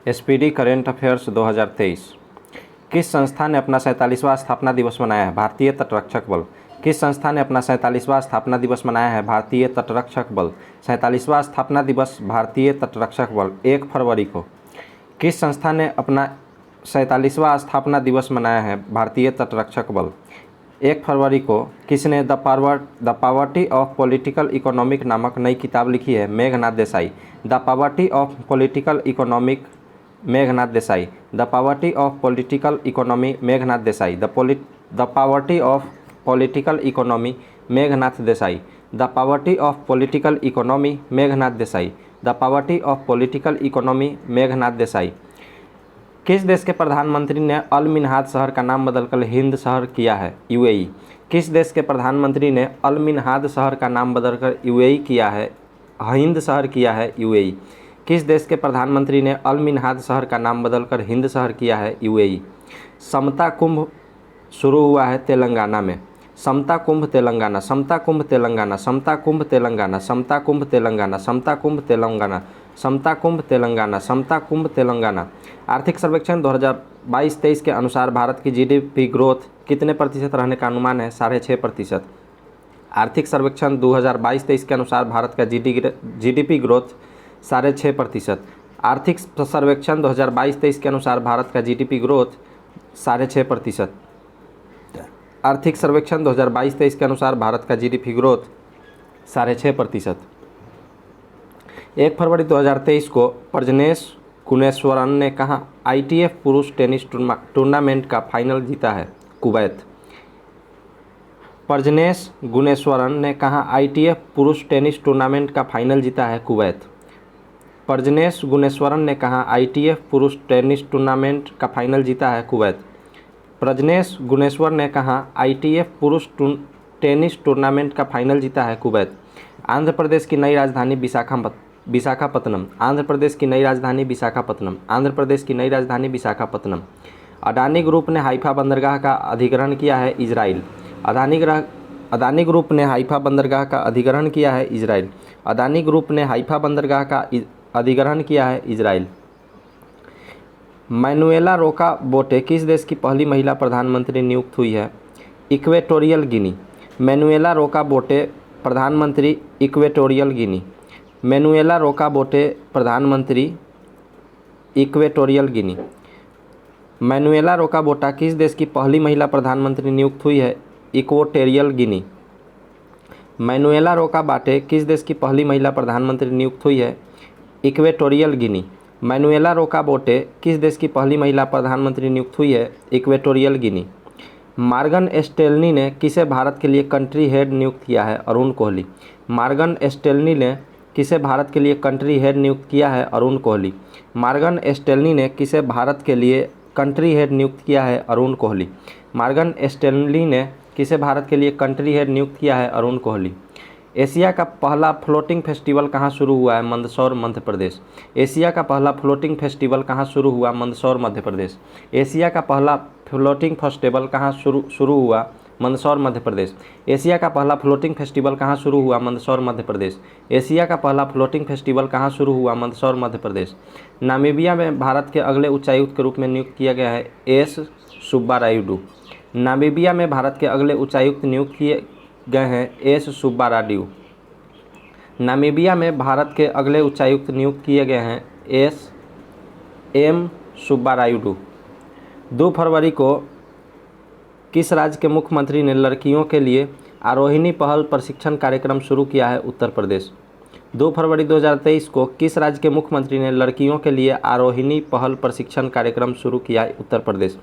SPD current affairs 2023। किस संस्था ने अपना 47वां स्थापना दिवस मनाया है? भारतीय तटरक्षक बल। किस संस्था ने अपना 47वां स्थापना दिवस मनाया है? भारतीय तटरक्षक बल। 47वां स्थापना दिवस भारतीय तटरक्षक बल 1 फरवरी को। किस संस्था ने अपना 47वां स्थापना दिवस मनाया है? भारतीय तटरक्षक बल 1 फरवरी को। किसने the poverty of political economic नामक नई किताब लिखी है? Meghnath Desai. The poverty of political economic Meghnath Desai. The poverty of political economy Meghnath Desai. The poverty of political economy Meghnath Desai. The poverty of political economy Meghnath Desai. The poverty of political economy Meghnath Desai. किस देश के प्रधानमंत्री ने अल मिन्हाद शहर का नाम बदलकर हिंद शहर किया है? यूएई। किस देश के प्रधानमंत्री ने अल मिन्हाद शहर का नाम बदलकर यूएई किया है, हिंद शहर किया है? यूएई। किस देश के प्रधानमंत्री ने अल मिन्हाद शहर का नाम बदलकर हिंद शहर किया है? यूएई। समता कुंभ शुरू हुआ है तेलंगाना में। समता कुंभ तेलंगाना। समता कुंभ तेलंगाना। समता कुंभ तेलंगाना। समता कुंभ तेलंगाना। समता कुंभ तेलंगाना। समता कुंभ तेलंगाना। समता कुंभ तेलंगाना। आर्थिक सर्वेक्षण 2022-23 के अनुसार भारत की जीडीपी ग्रोथ कितने प्रतिशत रहने का अनुमान है? 6.5%। आर्थिक सर्वेक्षण 2022-23 के अनुसार भारत का जीडीपी ग्रोथ 6.5%। आर्थिक सर्वेक्षण 2022-23 के अनुसार भारत का जीडीपी ग्रोथ 6.5%। आर्थिक सर्वेक्षण 2022-23 के अनुसार भारत का जीडीपी ग्रोथ 6.5%। 1 फरवरी 2023 को प्रजनेश गुणेश्वरन ने कहा आईटीएफ पुरुष टेनिस टूर्नामेंट का फाइनल जीता है? कुवैत। प्रजनेश गुणेश्वरन ने कहा आईटीएफ पुरुष टेनिस टूर्नामेंट का फाइनल जीता है? कुवैत। प्रजनेश गुणेश्वरन ने कहा आईटीएफ पुरुष टेनिस टूर्नामेंट का फाइनल जीता है? कुवैत। प्रजनेश गुणेश्वर ने कहा आईटीएफ पुरुष टेनिस टूर्नामेंट का फाइनल जीता है? कुवैत। आंध्र प्रदेश की नई राजधानी विशाखापत्तनम। आंध्र प्रदेश की नई राजधानी विशाखापत्तनम। आंध्र प्रदेश की नई राजधानी विशाखापत्तनम। अडानी ग्रुप ने हाइफा बंदरगाह का अधिग्रहण किया है? इजराइल। अदानी ग्रुप ने हाइफा बंदरगाह का अधिग्रहण किया है? इजराइल। अदानी ग्रुप ने हाइफा बंदरगाह का अधिग्रहण किया है? इजराइल। मैनुएला रोका बोटे किस देश की पहली महिला प्रधानमंत्री नियुक्त हुई है? Equatorial Guinea. मैनुएला रोका बोटे प्रधानमंत्री इक्वेटोरियल गिनी। मैनुएला रोका बोटे प्रधानमंत्री इक्वेटोरियल गिनी। मैनुएला रोका बोटा किस देश की पहली महिला प्रधानमंत्री नियुक्त हुई है? Equatorial Guinea. मैनुएला रोका बाटे किस देश की पहली महिला प्रधानमंत्री नियुक्त हुई है? Equatorial Guinea. मैनुएला रोका बोटे किस देश की पहली महिला प्रधानमंत्री नियुक्त हुई है? Equatorial Guinea. मॉर्गन स्टैनली ने किसे भारत के लिए कंट्री हेड नियुक्त किया है? अरुण कोहली। मॉर्गन स्टैनली ने किसे भारत के लिए कंट्री हेड नियुक्त किया है? अरुण कोहली। मॉर्गन स्टैनली ने किसे भारत के लिए कंट्री हेड नियुक्त किया है? अरुण कोहली। मॉर्गन स्टैनली ने किसे भारत के लिए कंट्री हेड नियुक्त किया है? अरुण कोहली। एशिया का पहला फ्लोटिंग फेस्टिवल कहाँ शुरू हुआ है? मंदसौर मध्य प्रदेश। एशिया का पहला फ्लोटिंग फेस्टिवल कहाँ शुरू हुआ? मंदसौर मध्य प्रदेश। एशिया का पहला फ्लोटिंग फेस्टिवल कहाँ शुरू हुआ? मंदसौर मध्य प्रदेश। एशिया का पहला फ्लोटिंग फेस्टिवल कहाँ शुरू हुआ? मंदसौर मध्य प्रदेश। एशिया का पहला फ्लोटिंग फेस्टिवल कहाँ शुरू हुआ? मंदसौर मध्य प्रदेश। नामीबिया में भारत के अगले उच्चायुक्त के रूप में नियुक्त किया गया है एस सुब्बा रायुडू। नामीबिया में भारत के अगले उच्चायुक्त नियुक्त किए गए हैं एस सुब्बा रायुडू। नामीबिया में भारत के अगले उच्चायुक्त नियुक्त किए गए हैं एस एम सुब्बा रायुडू। 2 फरवरी को किस राज्य के मुख्यमंत्री ने लड़कियों के लिए आरोहिणी पहल प्रशिक्षण कार्यक्रम शुरू किया है? उत्तर प्रदेश। 2 फरवरी 2023 को किस राज्य के मुख्यमंत्री ने लड़कियों के लिए आरोहिणी पहल प्रशिक्षण कार्यक्रम शुरू किया है? उत्तर प्रदेश।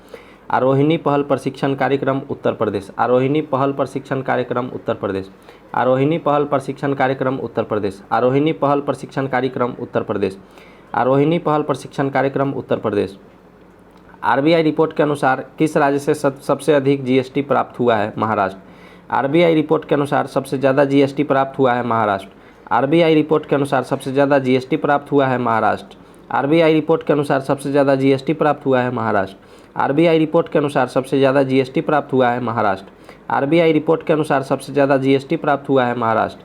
आरोहिणी पहल प्रशिक्षण कार्यक्रम उत्तर प्रदेश। आरोहिणी पहल प्रशिक्षण कार्यक्रम उत्तर प्रदेश। आरोहिणी पहल प्रशिक्षण कार्यक्रम उत्तर प्रदेश। आरोहिणी पहल प्रशिक्षण कार्यक्रम उत्तर प्रदेश। आरोहिणी पहल प्रशिक्षण कार्यक्रम उत्तर प्रदेश। आरबीआई रिपोर्ट के अनुसार किस राज्य से सबसे अधिक जीएसटी प्राप्त हुआ है? महाराष्ट्र। आरबीआई रिपोर्ट के अनुसार सबसे ज़्यादा जीएसटी प्राप्त हुआ है? महाराष्ट्र। आरबीआई रिपोर्ट के अनुसार सबसे ज़्यादा जीएसटी प्राप्त हुआ है? महाराष्ट्र। आरबीआई रिपोर्ट के अनुसार सबसे ज़्यादा जीएसटी प्राप्त हुआ है? महाराष्ट्र। आरबीआई रिपोर्ट के अनुसार सबसे ज़्यादा जीएसटी प्राप्त हुआ है? महाराष्ट्र। आरबीआई रिपोर्ट के अनुसार सबसे ज़्यादा जीएसटी प्राप्त हुआ है? महाराष्ट्र।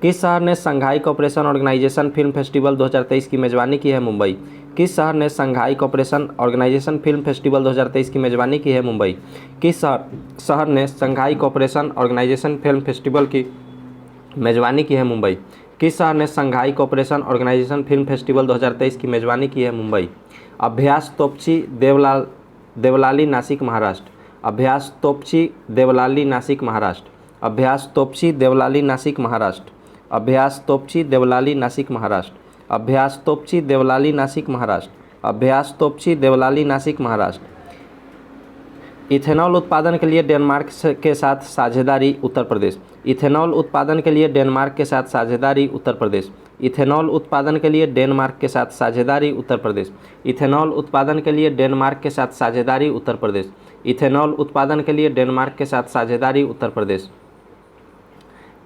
किस शहर ने Shanghai Cooperation Organisation film festival 2023 की मेजबानी की है? मुंबई। किस शहर ने Shanghai Cooperation Organisation film festival 2023 की मेज़बानी की है? मुंबई। किस शहर ने Shanghai Cooperation Organisation film festival की मेज़बानी की है? मुंबई। किस शहर ने Shanghai Cooperation Organisation film festival 2023 की मेज़बानी की है? मुंबई। अभ्यास तोपची देवलाली नासिक महाराष्ट्र। अभ्यास तोपची देवलाली नासिक महाराष्ट्र। अभ्यास तोपची देवलाली नासिक महाराष्ट्र। अभ्यास तोपची देवलाली नासिक महाराष्ट्र। अभ्यास तोपची देवलाली नासिक महाराष्ट्र। अभ्यास तोपची देवलाली नासिक महाराष्ट्र। इथेनॉल उत्पादन के लिए डेनमार्क के साथ साझेदारी उत्तर प्रदेश। इथेनॉल उत्पादन के लिए डेनमार्क के साथ साझेदारी उत्तर प्रदेश। इथेनॉल उत्पादन के लिए डेनमार्क के साथ साझेदारी उत्तर प्रदेश। इथेनॉल उत्पादन के लिए डेनमार्क के साथ साझेदारी उत्तर प्रदेश। इथेनॉल उत्पादन के लिए डेनमार्क के साथ साझेदारी उत्तर प्रदेश।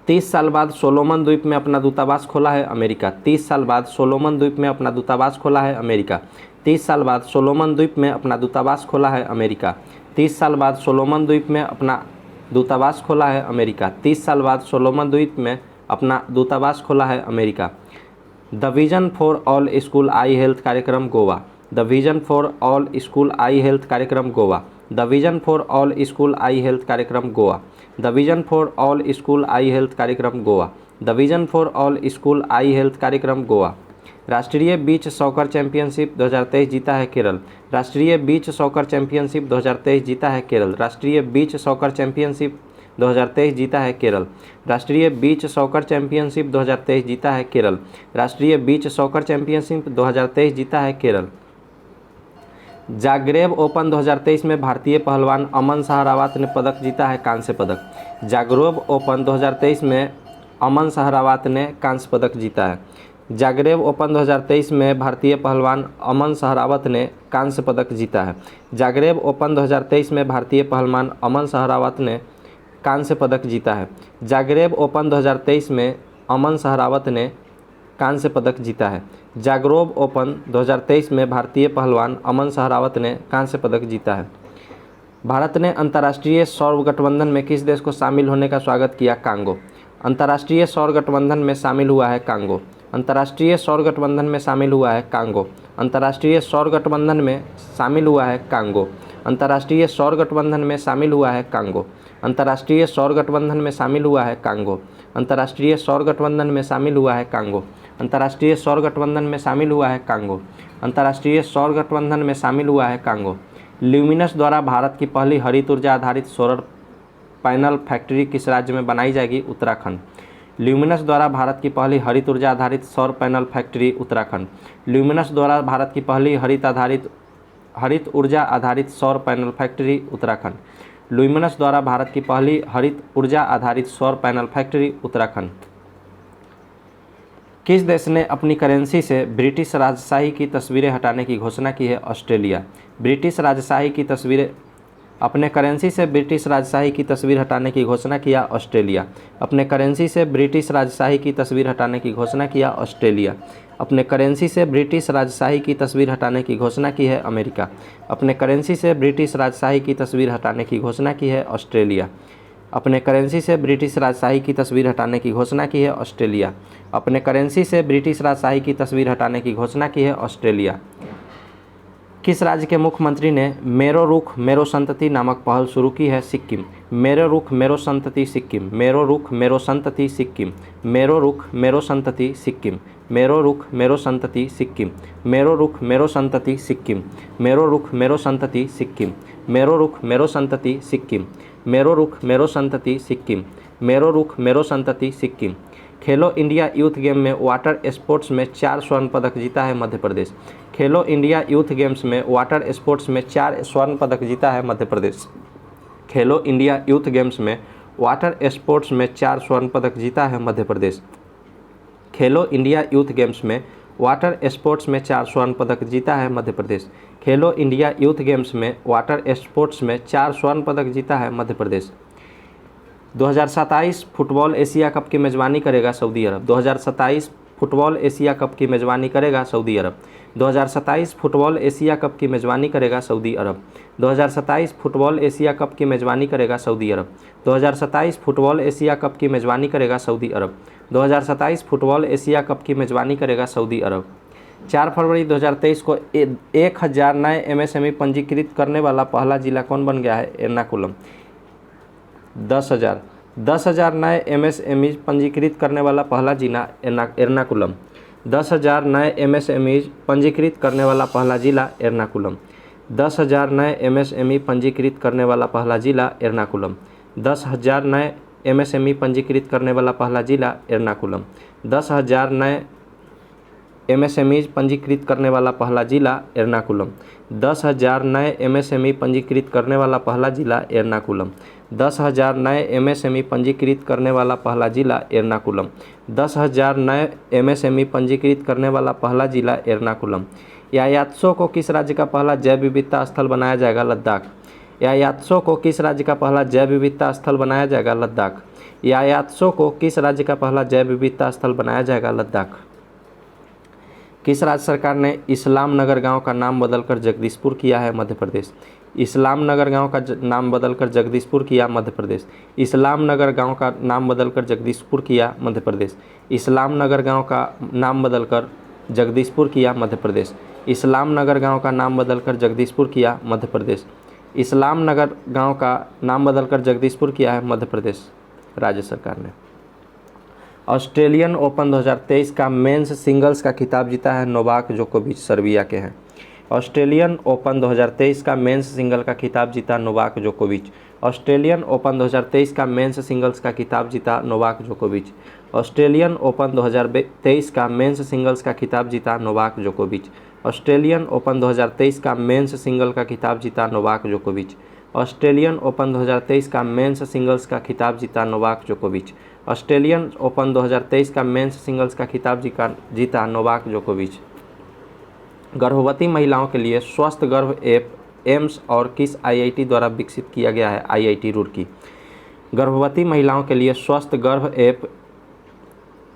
30 साल बाद सोलोमन द्वीप में अपना दूतावास खोला है अमेरिका। 30 साल बाद सोलोमन द्वीप में अपना दूतावास खोला है अमेरिका। 30 साल बाद सोलोमन द्वीप में अपना दूतावास खोला है अमेरिका। 30 साल बाद सोलोमन द्वीप में अपना दूतावास खोला है अमेरिका। 30 साल बाद सोलोमन द्वीप में अपना दूतावास खोला है America. The vision for all school eye health कार्यक्रम Goa. The vision for all school eye health कार्यक्रम Goa. The vision for all school eye health कार्यक्रम Goa. The vision for all school eye health कार्यक्रम Goa. The vision for all school eye health कार्यक्रम गोवा। राष्ट्रीय beach soccer championship 2023 जीता है केरल। राष्ट्रीय beach soccer championship 2023 जीता है केरल। राष्ट्रीय बीच सॉकर चैंपियनशिप 2023 जीता है केरल। राष्ट्रीय बीच सॉकर चैंपियनशिप 2023 जीता है केरल। राष्ट्रीय बीच सॉकर चैंपियनशिप 2023 जीता है केरल। जागरेब ओपन 2023 में भारतीय पहलवान अमन सहरावत ने पदक जीता है, कांस्य पदक। जागरेब ओपन 2023 में अमन सहरावत ने कांस्य पदक जीता है। जागरेब ओपन 2023 में भारतीय पहलवान अमन सहरावत ने कांस्य पदक जीता है। जागरेब ओपन 2023 में भारतीय पहलवान अमन सहरावत ने कांस्य पदक जीता है। जागरेब ओपन 2023 में अमन सहरावत ने कांस्य पदक जीता है। जागरेब ओपन 2023 में भारतीय पहलवान अमन सहरावत ने कांस्य पदक जीता है। भारत ने अंतर्राष्ट्रीय सौर गठबंधन में किस देश को शामिल होने का स्वागत किया? कांगो। अंतर्राष्ट्रीय सौर गठबंधन में शामिल हुआ है कांगो। अंतर्राष्ट्रीय सौर गठबंधन में शामिल हुआ है कांगो। अंतर्राष्ट्रीय सौर गठबंधन में शामिल हुआ है कांगो। अंतर्राष्ट्रीय सौर गठबंधन में शामिल हुआ है कांगो। अंतर्राष्ट्रीय सौर गठबंधन में शामिल हुआ है कांगो। अंतर्राष्ट्रीय सौर गठबंधन में शामिल हुआ है कांगो। अंतर्राष्ट्रीय सौर गठबंधन में शामिल हुआ है कांगो। अंतर्राष्ट्रीय सौर गठबंधन में शामिल हुआ है कांगो। ल्यूमिनस द्वारा भारत की पहली हरित ऊर्जा आधारित सोलर पैनल फैक्ट्री किस राज्य में बनाई जाएगी? उत्तराखंड। ल्यूमिनस द्वारा भारत की पहली हरित ऊर्जा आधारित सौर पैनल फैक्ट्री उत्तराखंड। ल्यूमिनस द्वारा भारत की पहली हरित ऊर्जा आधारित सौर पैनल फैक्ट्री उत्तराखंड। ल्यूमिनस द्वारा भारत की पहली हरित ऊर्जा आधारित सौर पैनल फैक्ट्री उत्तराखंड। किस देश ने अपनी करेंसी से ब्रिटिश राजशाही की तस्वीरें हटाने की घोषणा की है? ऑस्ट्रेलिया। ब्रिटिश राजशाही की तस्वीरें अपने करेंसी से ब्रिटिश राजशाही की तस्वीर हटाने की घोषणा किया ऑस्ट्रेलिया। अपने करेंसी से ब्रिटिश राजशाही की तस्वीर हटाने की घोषणा किया ऑस्ट्रेलिया। अपने करेंसी से ब्रिटिश राजशाही की तस्वीर हटाने की घोषणा की है अमेरिका। अपने करेंसी से ब्रिटिश राजशाही की तस्वीर हटाने की घोषणा की है ऑस्ट्रेलिया। अपने करेंसी से ब्रिटिश राजशाही की तस्वीर हटाने की घोषणा की है ऑस्ट्रेलिया। अपने करेंसी से ब्रिटिश राजशाही की तस्वीर हटाने की घोषणा की है ऑस्ट्रेलिया। किस राज्य के मुख्यमंत्री ने मेरो रुख मेरो संतति नामक पहल शुरू की है? सिक्किम। मेरो रुख मेरो संतति सिक्किम। मेरो रुख मेरो संतति सिक्किम। मेरो रुख मेरो संतति सिक्किम। मेरो रुख मेरो संतति सिक्किम। मेरो रुख मेरो संतति सिक्किम। मेरो रुख मेरो संतति सिक्किम। मेरो रुख मेरो संतति सिक्किम। मेरो रुख मेरो संतति सिक्किम। मेरो रुख मेरो संतति सिक्किम। खेलो इंडिया यूथ गेम में वाटर स्पोर्ट्स में 4 स्वर्ण पदक जीता है मध्य प्रदेश। खेलो इंडिया यूथ गेम्स में वाटर स्पोर्ट्स में 4 स्वर्ण पदक जीता है मध्य प्रदेश। खेलो इंडिया यूथ गेम्स में वाटर स्पोर्ट्स में 4 स्वर्ण पदक जीता है मध्य प्रदेश। खेलो इंडिया यूथ गेम्स में वाटर स्पोर्ट्स में 4 स्वर्ण पदक जीता है मध्य प्रदेश। खेलो इंडिया यूथ गेम्स में वाटर स्पोर्ट्स में 4 स्वर्ण पदक जीता है Madhya Pradesh. 2027 football Asia cup की मेज़बानी करेगा सऊदी अरब। 2027 फुटबॉल एशिया कप की मेज़बानी करेगा सऊदी अरब। 2027 फुटबॉल एशिया कप की मेज़बानी करेगा सऊदी अरब। 2027 फुटबॉल एशिया कप की मेज़बानी करेगा सऊदी अरब। 2027 फुटबॉल एशिया कप की मेज़बानी करेगा सऊदी अरब। 2027 फुटबॉल एशिया कप की मेज़बानी करेगा सऊदी अरब। 4 फरवरी 2023 को 1000 नए एमएसएमई पंजीकृत करने वाला पहला जिला कौन बन गया है? एर्नाकुलम। 10,000 नए एमएसएमई पंजीकृत करने वाला पहला जिला एर्नाकुलम। 10,000 नए एमएसएमई पंजीकृत करने वाला पहला जिला एर्नाकुलम। 10,000 नए एमएसएमई पंजीकृत करने वाला पहला जिला एर्नाकुलम। 10,000 नए एमएसएमई पंजीकृत करने वाला पहला जिला एर्नाकुलम। 10,000 नए एमएसएमई पंजीकृत करने वाला पहला जिला एर्नाकुलम। 10,000 नए एमएसएमई पंजीकृत करने वाला पहला जिला एर्नाकुलम। 10,000 नए एमएसएमई पंजीकृत करने वाला पहला जिला एर्नाकुलम। 10,000 नए एमएसएमई पंजीकृत करने वाला पहला जिला एर्नाकुलम। यायात्सो को किस राज्य का पहला जैव विविधता स्थल बनाया जाएगा? लद्दाख। यायात्सो को किस राज्य का पहला जैव विविधता स्थल बनाया जाएगा? लद्दाख। यायात्सो को किस राज्य का पहला जैव विविधता स्थल बनाया जाएगा? लद्दाख। किस राज्य सरकार ने इस्लाम नगर गांव का नाम बदलकर जगदीशपुर किया है? मध्य प्रदेश। इस्लाम नगर गांव का नाम बदलकर जगदीशपुर किया, मध्य प्रदेश। इस्लाम नगर गांव का नाम बदलकर जगदीशपुर किया, मध्य प्रदेश। इस्लाम नगर गांव का नाम बदलकर जगदीशपुर किया, मध्य प्रदेश। इस्लाम नगर गांव का नाम बदलकर जगदीशपुर किया, मध्य प्रदेश। इस्लाम नगर गांव का नाम बदलकर जगदीशपुर किया है, मध्य प्रदेश राज्य सरकार ने। ऑस्ट्रेलियन ओपन 2023 का मेंस सिंगल्स का खिताब जीता है नोवाक जोकोविच, सर्बिया के हैं। ऑस्ट्रेलियन ओपन 2023 का मेंस सिंगल का खिताब जीता नोवाक जोकोविच। ऑस्ट्रेलियन ओपन 2023 का मेंस सिंगल्स का खिताब जीता नोवाक जोकोविच। ऑस्ट्रेलियन ओपन 2023 का मेंस सिंगल्स का खिताब जीता नोवाक जोकोविच। ऑस्ट्रेलियन ओपन 2023 का मेंस सिंगल का खिताब जीता नोवाक जोकोविच। ऑस्ट्रेलियन ओपन 2023 का मेंस सिंगल्स का खिताब जीता नोवाक जोकोविच। ऑस्ट्रेलियन ओपन 2023 का मेंस सिंगल्स का खिताब जीता नोवाक जोकोविच। गर्भवती महिलाओं के लिए स्वस्थ गर्भ ऐप एम्स और किस आईआईटी द्वारा विकसित किया गया है? आईआईटी रुड़की। गर्भवती महिलाओं के लिए स्वस्थ गर्भ ऐप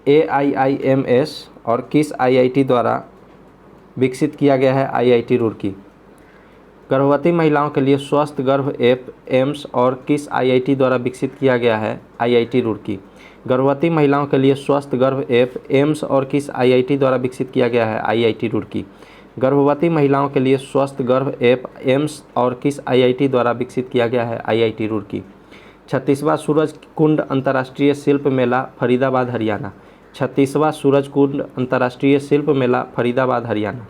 AIIMS और किस आईआईटी द्वारा विकसित किया गया है? आईआईटी रुड़की। गर्भवती महिलाओं के लिए स्वस्थ गर्भ ऐप एम्स और किस आईआईटी द्वारा विकसित किया गया है? आईआईटी रुड़की। गर्भवती महिलाओं के लिए स्वस्थ गर्भ ऐप एम्स और किस आईआईटी द्वारा विकसित किया गया है? आईआईटी रुड़की। गर्भवती महिलाओं के लिए स्वस्थ गर्भ ऐप एम्स और किस आईआईटी द्वारा विकसित किया गया है? आईआईटी रुड़की। 36वां सूरज कुंड अंतर्राष्ट्रीय शिल्प मेला फरीदाबाद, हरियाणा। 36वां सूरज कुंड अंतर्राष्ट्रीय शिल्प मेला फरीदाबाद, हरियाणा।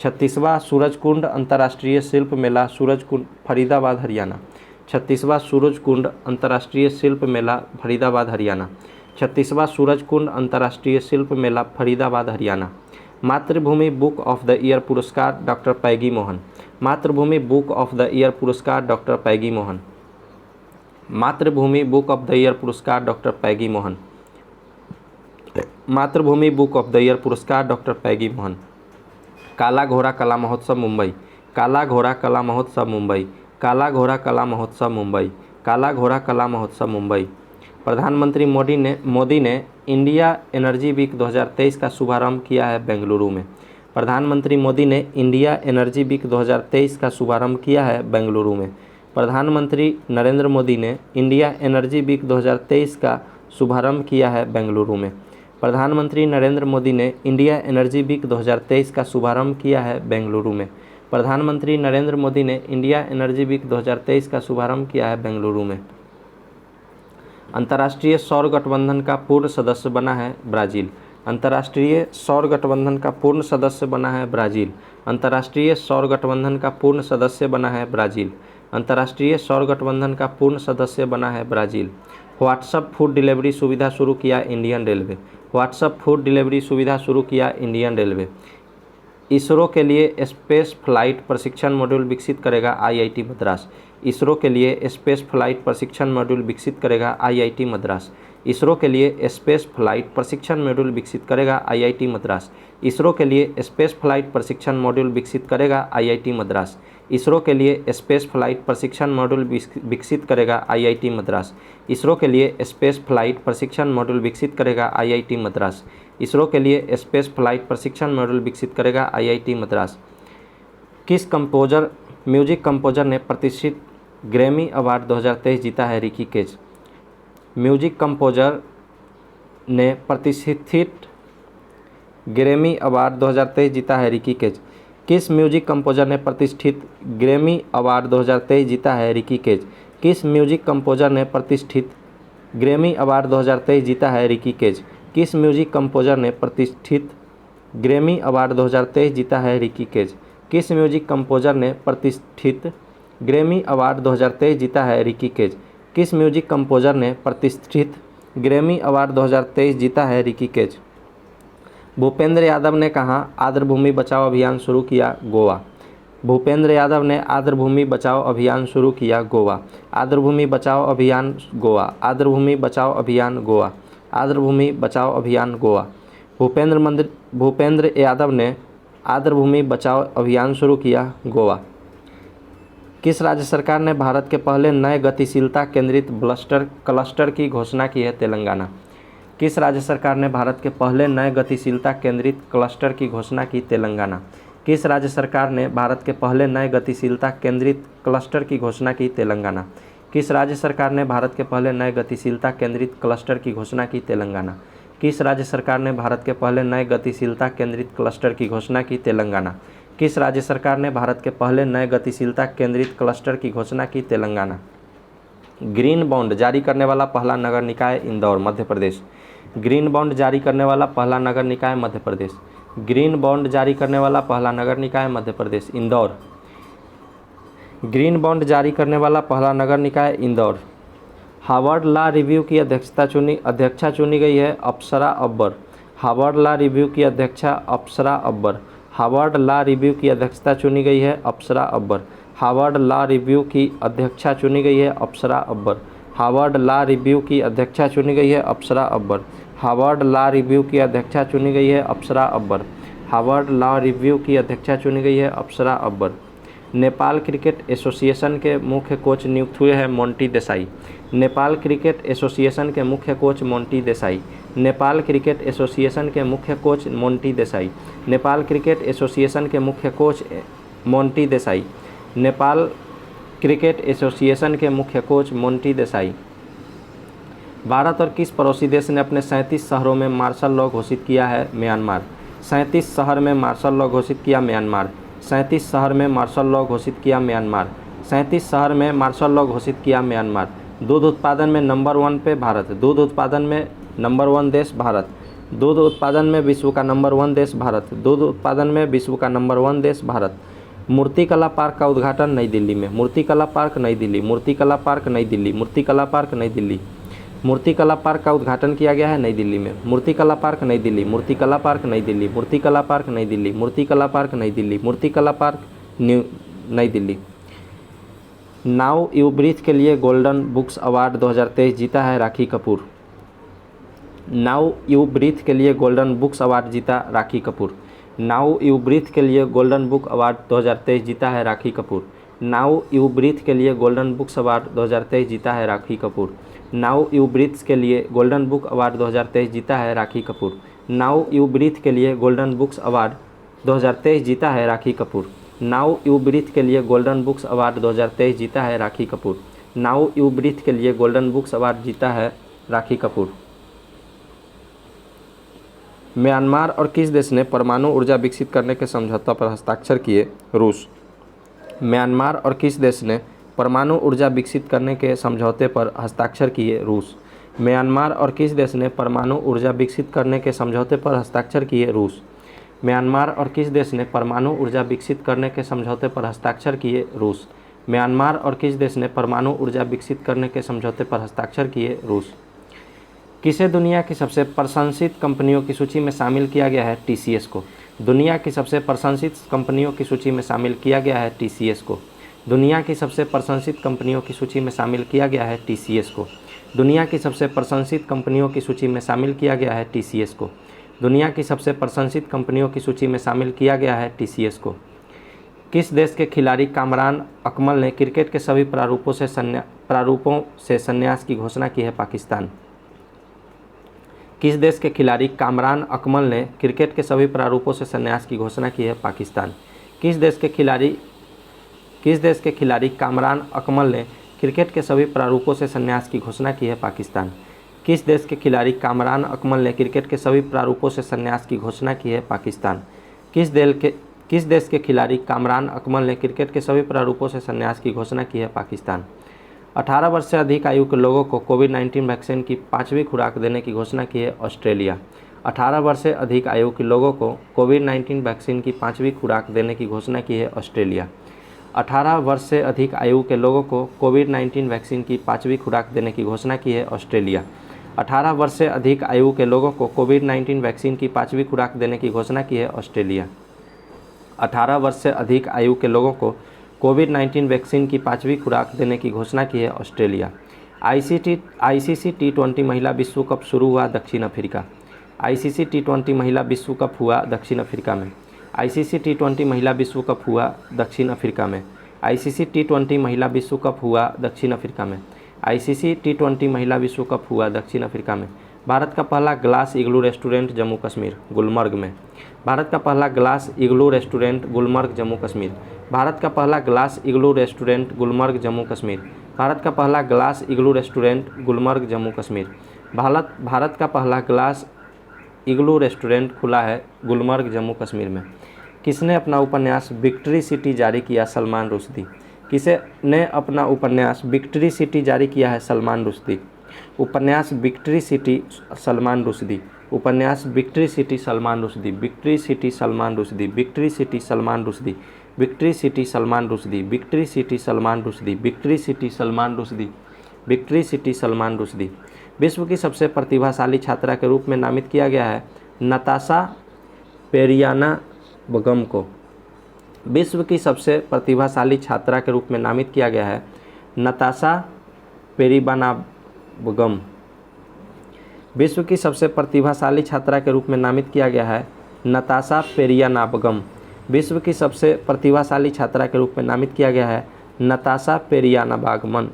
36वां सूरज कुंड अंतर्राष्ट्रीय शिल्प मेला सूरज कुंड फरीदाबाद, हरियाणा। 36वां सूरज कुंड अंतर्राष्ट्रीय शिल्प मेला फरीदाबाद, हरियाणा। 36वां सूरज कुंड अंतर्राष्ट्रीय शिल्प मेला फरीदाबाद, हरियाणा। मातृभूमि बुक ऑफ द ईयर पुरस्कार डॉक्टर पैगी मोहन। मातृभूमि बुक ऑफ द ईयर पुरस्कार डॉक्टर पैगी मोहन। मातृभूमि बुक ऑफ द ईयर पुरस्कार डॉक्टर पैगी मोहन। मातृभूमि बुक ऑफ द ईयर पुरस्कार डॉक्टर पैगी मोहन। काला घोड़ा कला महोत्सव मुंबई। काला घोड़ा कला महोत्सव मुंबई। काला घोड़ा कला महोत्सव मुंबई। काला घोड़ा कला महोत्सव मुंबई। प्रधानमंत्री मोदी ने इंडिया एनर्जी वीक 2023 का शुभारंभ किया है बेंगलुरु में। प्रधानमंत्री मोदी ने इंडिया एनर्जी वीक 2023 का शुभारंभ किया है बेंगलुरु में। प्रधानमंत्री नरेंद्र मोदी ने इंडिया एनर्जी वीक 2023 का शुभारंभ किया है बेंगलुरु में। प्रधानमंत्री नरेंद्र मोदी ने इंडिया एनर्जी वीक 2023 का शुभारंभ किया है बेंगलुरु में। प्रधानमंत्री नरेंद्र मोदी ने इंडिया एनर्जी वीक 2023 का शुभारंभ किया है बेंगलुरु में। अंतर्राष्ट्रीय सौर गठबंधन का पूर्ण सदस्य बना है ब्राज़ील। अंतर्राष्ट्रीय सौर गठबंधन का पूर्ण सदस्य बना है ब्राज़ील। अंतर्राष्ट्रीय सौर गठबंधन का पूर्ण सदस्य बना है ब्राज़ील। अंतर्राष्ट्रीय सौर गठबंधन का पूर्ण सदस्य बना है ब्राज़ील। व्हाट्सएप फूड डिलीवरी सुविधा शुरू किया Indian railway. WhatsApp food delivery सुविधा शुरू किया इंडियन रेलवे। इसरो के लिए स्पेस फ्लाइट प्रशिक्षण मॉड्यूल विकसित करेगा आईआईटी मद्रास। इसरो के लिए स्पेस फ्लाइट प्रशिक्षण मॉड्यूल विकसित करेगा आईआईटी मद्रास। इसरो के लिए स्पेस फ्लाइट प्रशिक्षण मॉड्यूल विकसित करेगा आईआईटी मद्रास। इसरो के लिए स्पेस फ्लाइट प्रशिक्षण मॉड्यूल विकसित करेगा आईआईटी मद्रास। इसरो के लिए स्पेस फ्लाइट प्रशिक्षण मॉड्यूल विकसित करेगा आईआईटी मद्रास। इसरो के लिए स्पेस फ्लाइट प्रशिक्षण मॉड्यूल विकसित करेगा आईआईटी मद्रास। इसरो के लिए स्पेस फ्लाइट प्रशिक्षण मॉड्यूल विकसित करेगा आईआईटी मद्रास। किस म्यूजिक कंपोजर ने प्रतिष्ठित ग्रैमी अवार्ड 2023 जीता है? Ricky cage. म्यूजिक कंपोजर ने प्रतिष्ठित ग्रैमी अवार्ड 2023 जीता है रिकी केज? किस म्यूजिक कंपोजर ने प्रतिष्ठित ग्रैमी अवार्ड 2023 जीता है रिकी केज? किस म्यूजिक कंपोजर ने प्रतिष्ठित ग्रैमी अवार्ड 2023 जीता है रिकी केज? किस म्यूजिक कंपोजर ने प्रतिष्ठित ग्रैमी अवार्ड 2023 जीता है रिकी केज? किस म्यूजिक कंपोजर ने प्रतिष्ठित ग्रैमी अवार्ड 2023 जीता है रिकी केज? किस म्यूजिक कंपोजर ने प्रतिष्ठित ग्रैमी अवार्ड 2023 जीता है रिकी केज? भूपेंद्र यादव ने कहाँ आर्द्रभूमि बचाओ अभियान शुरू किया? गोवा। भूपेंद्र यादव ने आर्द्रभूमि बचाओ अभियान शुरू किया? गोवा। आर्द्रभूमि बचाओ अभियान गोवा। आर्द्रभूमि बचाओ अभियान गोवा। आर्द्रभूमि बचाओ अभियान गोवा। भूपेंद्र यादव ने आर्द्रभूमि बचाओ अभियान शुरू किया? गोवा। किस राज्य सरकार ने भारत के पहले नए गतिशीलता केंद्रित क्लस्टर की घोषणा की है? तेलंगाना। किस राज्य सरकार ने भारत के पहले नए गतिशीलता केंद्रित क्लस्टर की घोषणा की? तेलंगाना। किस राज्य सरकार ने भारत के पहले नए गतिशीलता केंद्रित क्लस्टर की घोषणा की? तेलंगाना। किस राज्य सरकार ने भारत के पहले नए गतिशीलता केंद्रित क्लस्टर की घोषणा की? तेलंगाना। किस राज्य सरकार ने भारत के पहले नए गतिशीलता केंद्रित क्लस्टर की घोषणा की? तेलंगाना। किस राज्य सरकार ने भारत के पहले नए गतिशीलता केंद्रित क्लस्टर की घोषणा की? तेलंगाना। ग्रीन बॉन्ड जारी करने वाला पहला नगर निकाय? इंदौर, मध्य प्रदेश। ग्रीन बॉन्ड जारी करने वाला पहला नगर निकाय? मध्य प्रदेश। ग्रीन बॉन्ड जारी करने वाला पहला नगर निकाय? मध्य प्रदेश। इंदौर। ग्रीन बॉन्ड जारी करने वाला पहला नगर निकाय? इंदौर। हार्वर्ड लॉ रिव्यू की अध्यक्षा चुनी गई है? अप्सरा अब्बर। हार्वर्ड लॉ रिव्यू की अध्यक्षा अप्सरा अब्बर। हार्वर्ड लॉ रिव्यू की अध्यक्षता चुनी गई है? अप्सरा अब्बर। हार्वर्ड लॉ रिव्यू की अध्यक्षा चुनी गई है? अप्सरा अब्बर। हार्वर्ड लॉ रिव्यू की अध्यक्षा चुनी गई है? अप्सरा अब्बर। हार्वर्ड लॉ रिव्यू की अध्यक्षा चुनी गई है? अप्सरा अब्बर। हार्वर्ड लॉ रिव्यू की अध्यक्षा चुनी गई है? अप्सरा अब्बर। नेपाल क्रिकेट एसोसिएशन के मुख्य कोच नियुक्त हुए हैं? Monty Desai. Nepal cricket association के मुख्य coach Monty Desai. Nepal cricket association के मुख्य coach Monty Desai. Nepal cricket association के मुख्य coach Monty Desai. Nepal cricket association के मुख्य कोच मोंटी देसाई। भारत और किस पड़ोसी देश ने अपने 37 शहरों में मार्शल लॉ घोषित किया है? म्यांमार। 37 शहर में मार्शल लॉ घोषित किया? म्यांमार। 37 शहर में मार्शल लॉ घोषित किया? म्यांमार। 37 शहर में मार्शल लॉ घोषित किया? म्यांमार। दूध उत्पादन में नंबर 1 पे भारत। दूध उत्पादन में नंबर 1 देश भारत। दूध उत्पादन में विश्व का नंबर 1 देश भारत। दूध उत्पादन में विश्व का नंबर 1 देश भारत। मूर्तिकला पार्क का उद्घाटन नई दिल्ली में। मूर्तिकला पार्क नई दिल्ली। मूर्तिकला पार्क नई दिल्ली। मूर्तिकला पार्क नई दिल्ली। मूर्तिकला पार्क का उद्घाटन किया गया है नई दिल्ली में। मूर्तिकला पार्क नई दिल्ली। मूर्तिकला पार्क नई दिल्ली। मूर्तिकला पार्क नई दिल्ली। मूर्तिकला पार्क नई दिल्ली। मूर्तिकला पार्क नई दिल्ली। नाउ यू ब्रीथ के लिए गोल्डन बुक्स अवार्ड 2023 जीता है राखी कपूर। नाउ यू ब्रीथ के लिए गोल्डन बुक्स अवार्ड जीता राखी कपूर। नाउ यू ब्रीथ के लिए गोल्डन बुक अवार्ड 2023 जीता है राखी कपूर। नाउ यू ब्रीथ के लिए गोल्डन बुक्स अवार्ड 2023 जीता है राखी कपूर। नाउ यू ब्रीथ के लिए गोल्डन बुक अवार्ड 2023 जीता है राखी कपूर। नाउ यू ब्रीथ के लिए गोल्डन बुक्स अवार्ड 2023 जीता है राखी कपूर। नाउ यू ब्रीथ के लिए गोल्डन बुक्स अवार्ड 2023 जीता है राखी कपूर। नाउ यू ब्रीथ के लिए गोल्डन बुक्स अवार्ड जीता है राखी कपूर। म्यांमार और किस देश ने परमाणु ऊर्जा विकसित करने के समझौता पर हस्ताक्षर किए? रूस। म्यांमार और किस देश ने परमाणु ऊर्जा विकसित करने के समझौते पर हस्ताक्षर किए? रूस। म्यांमार और किस देश ने परमाणु ऊर्जा विकसित करने के समझौते पर हस्ताक्षर किए? रूस। म्यांमार और किस देश ने परमाणु ऊर्जा विकसित करने के समझौते पर हस्ताक्षर किए? रूस। म्यांमार और किस देश ने परमाणु ऊर्जा विकसित करने के समझौते पर हस्ताक्षर किए? रूस। किसे दुनिया की सबसे प्रशंसित कंपनियों की सूची में शामिल किया गया है? टीसीएस को। दुनिया की सबसे प्रशंसित कंपनियों की सूची में शामिल किया गया है टीसीएस को। दुनिया की सबसे प्रशंसित कंपनियों की सूची में शामिल किया गया है टीसीएस को। दुनिया की सबसे प्रशंसित कंपनियों की सूची में शामिल किया गया है टीसीएस को। दुनिया की सबसे प्रशंसित कंपनियों की सूची में शामिल किया गया है टीसीएस को। किस देश के खिलाड़ी कामरान अकमल ने क्रिकेट के सभी प्रारूपों से संन्यास की घोषणा की है? पाकिस्तान। किस देश के खिलाड़ी कामरान अकमल ने क्रिकेट के सभी प्रारूपों से संन्यास की घोषणा की है? पाकिस्तान। किस देश के खिलाड़ी कामरान अकमल ने क्रिकेट के सभी प्रारूपों से संन्यास की घोषणा की है? पाकिस्तान। किस देश के खिलाड़ी कामरान अकमल ने क्रिकेट के सभी प्रारूपों से संन्यास की घोषणा की है? पाकिस्तान। किस देश के खिलाड़ी कामरान अकमल ने क्रिकेट के सभी प्रारूपों से संन्यास की घोषणा की है? पाकिस्तान। 18 वर्ष से अधिक आयु के लोगों को कोविड-19 वैक्सीन की 5वीं खुराक देने की घोषणा की है? ऑस्ट्रेलिया। 18 वर्ष से अधिक आयु के लोगों को कोविड-19 वैक्सीन की 5वीं खुराक देने की घोषणा की है? ऑस्ट्रेलिया। 18 वर्ष से अधिक आयु के लोगों को कोविड-19 वैक्सीन की 5वीं खुराक देने की घोषणा की है? ऑस्ट्रेलिया। 18 वर्ष से अधिक आयु के लोगों को कोविड-19 वैक्सीन की 5वीं खुराक देने की घोषणा की है? ऑस्ट्रेलिया। 18 वर्ष से अधिक आयु के लोगों को कोविड-19 वैक्सीन की 5वीं खुराक देने की घोषणा की है? ऑस्ट्रेलिया। आईसीसी टी20 महिला विश्व कप शुरू हुआ दक्षिण अफ्रीका। आईसीसी टी20 महिला विश्व कप हुआ दक्षिण अफ्रीका में। आईसीसी टी20 महिला विश्व कप हुआ दक्षिण अफ्रीका में। आईसीसी टी20 महिला विश्व कप हुआ दक्षिण अफ्रीका में। आईसीसी टी20 महिला विश्व कप हुआ दक्षिण अफ्रीका में। भारत का पहला ग्लास इग्लू रेस्टोरेंट जम्मू कश्मीर गुलमर्ग में। भारत का पहला ग्लास इग्लू रेस्टोरेंट गुलमर्ग जम्मू कश्मीर। भारत का पहला ग्लास इग्लू रेस्टोरेंट गुलमर्ग जम्मू कश्मीर। भारत का पहला ग्लास इग्लू रेस्टोरेंट गुलमर्ग जम्मू कश्मीर। भारत का पहला ग्लास इग्लू रेस्टोरेंट खुला है गुलमर्ग जम्मू कश्मीर में। किसने अपना उपन्यास विक्ट्री सिटी जारी किया? सलमान रुश्दी। किसने अपना उपन्यास विक्ट्री सिटी जारी किया है? सलमान रुश्दी। उपन्यास विक्ट्री सिटी सलमान रुश्दी। उपन्यास victory city Salman Rushdie. Victory city Salman Rushdie. Victory city Salman Rushdie. Victory city Salman Rushdie. Victory city Salman Rushdie. Victory city Salman Rushdie. Victory city Salman Rushdie. विश्व की सबसे प्रतिभाशाली छात्रा के रूप में नामित किया गया है नताशा पेरियाना बगम को। विश्व की सबसे प्रतिभाशाली छात्रा के रूप में नामित किया गया है नताशा पेरिबाना बगम। विश्व की सबसे प्रतिभाशाली छात्रा के रूप में नामित किया गया है नताशा पेरियाना बगम। विश्व की सबसे प्रतिभाशाली छात्रा के रूप में नामित किया गया है नताशा पेरियाना बागमन।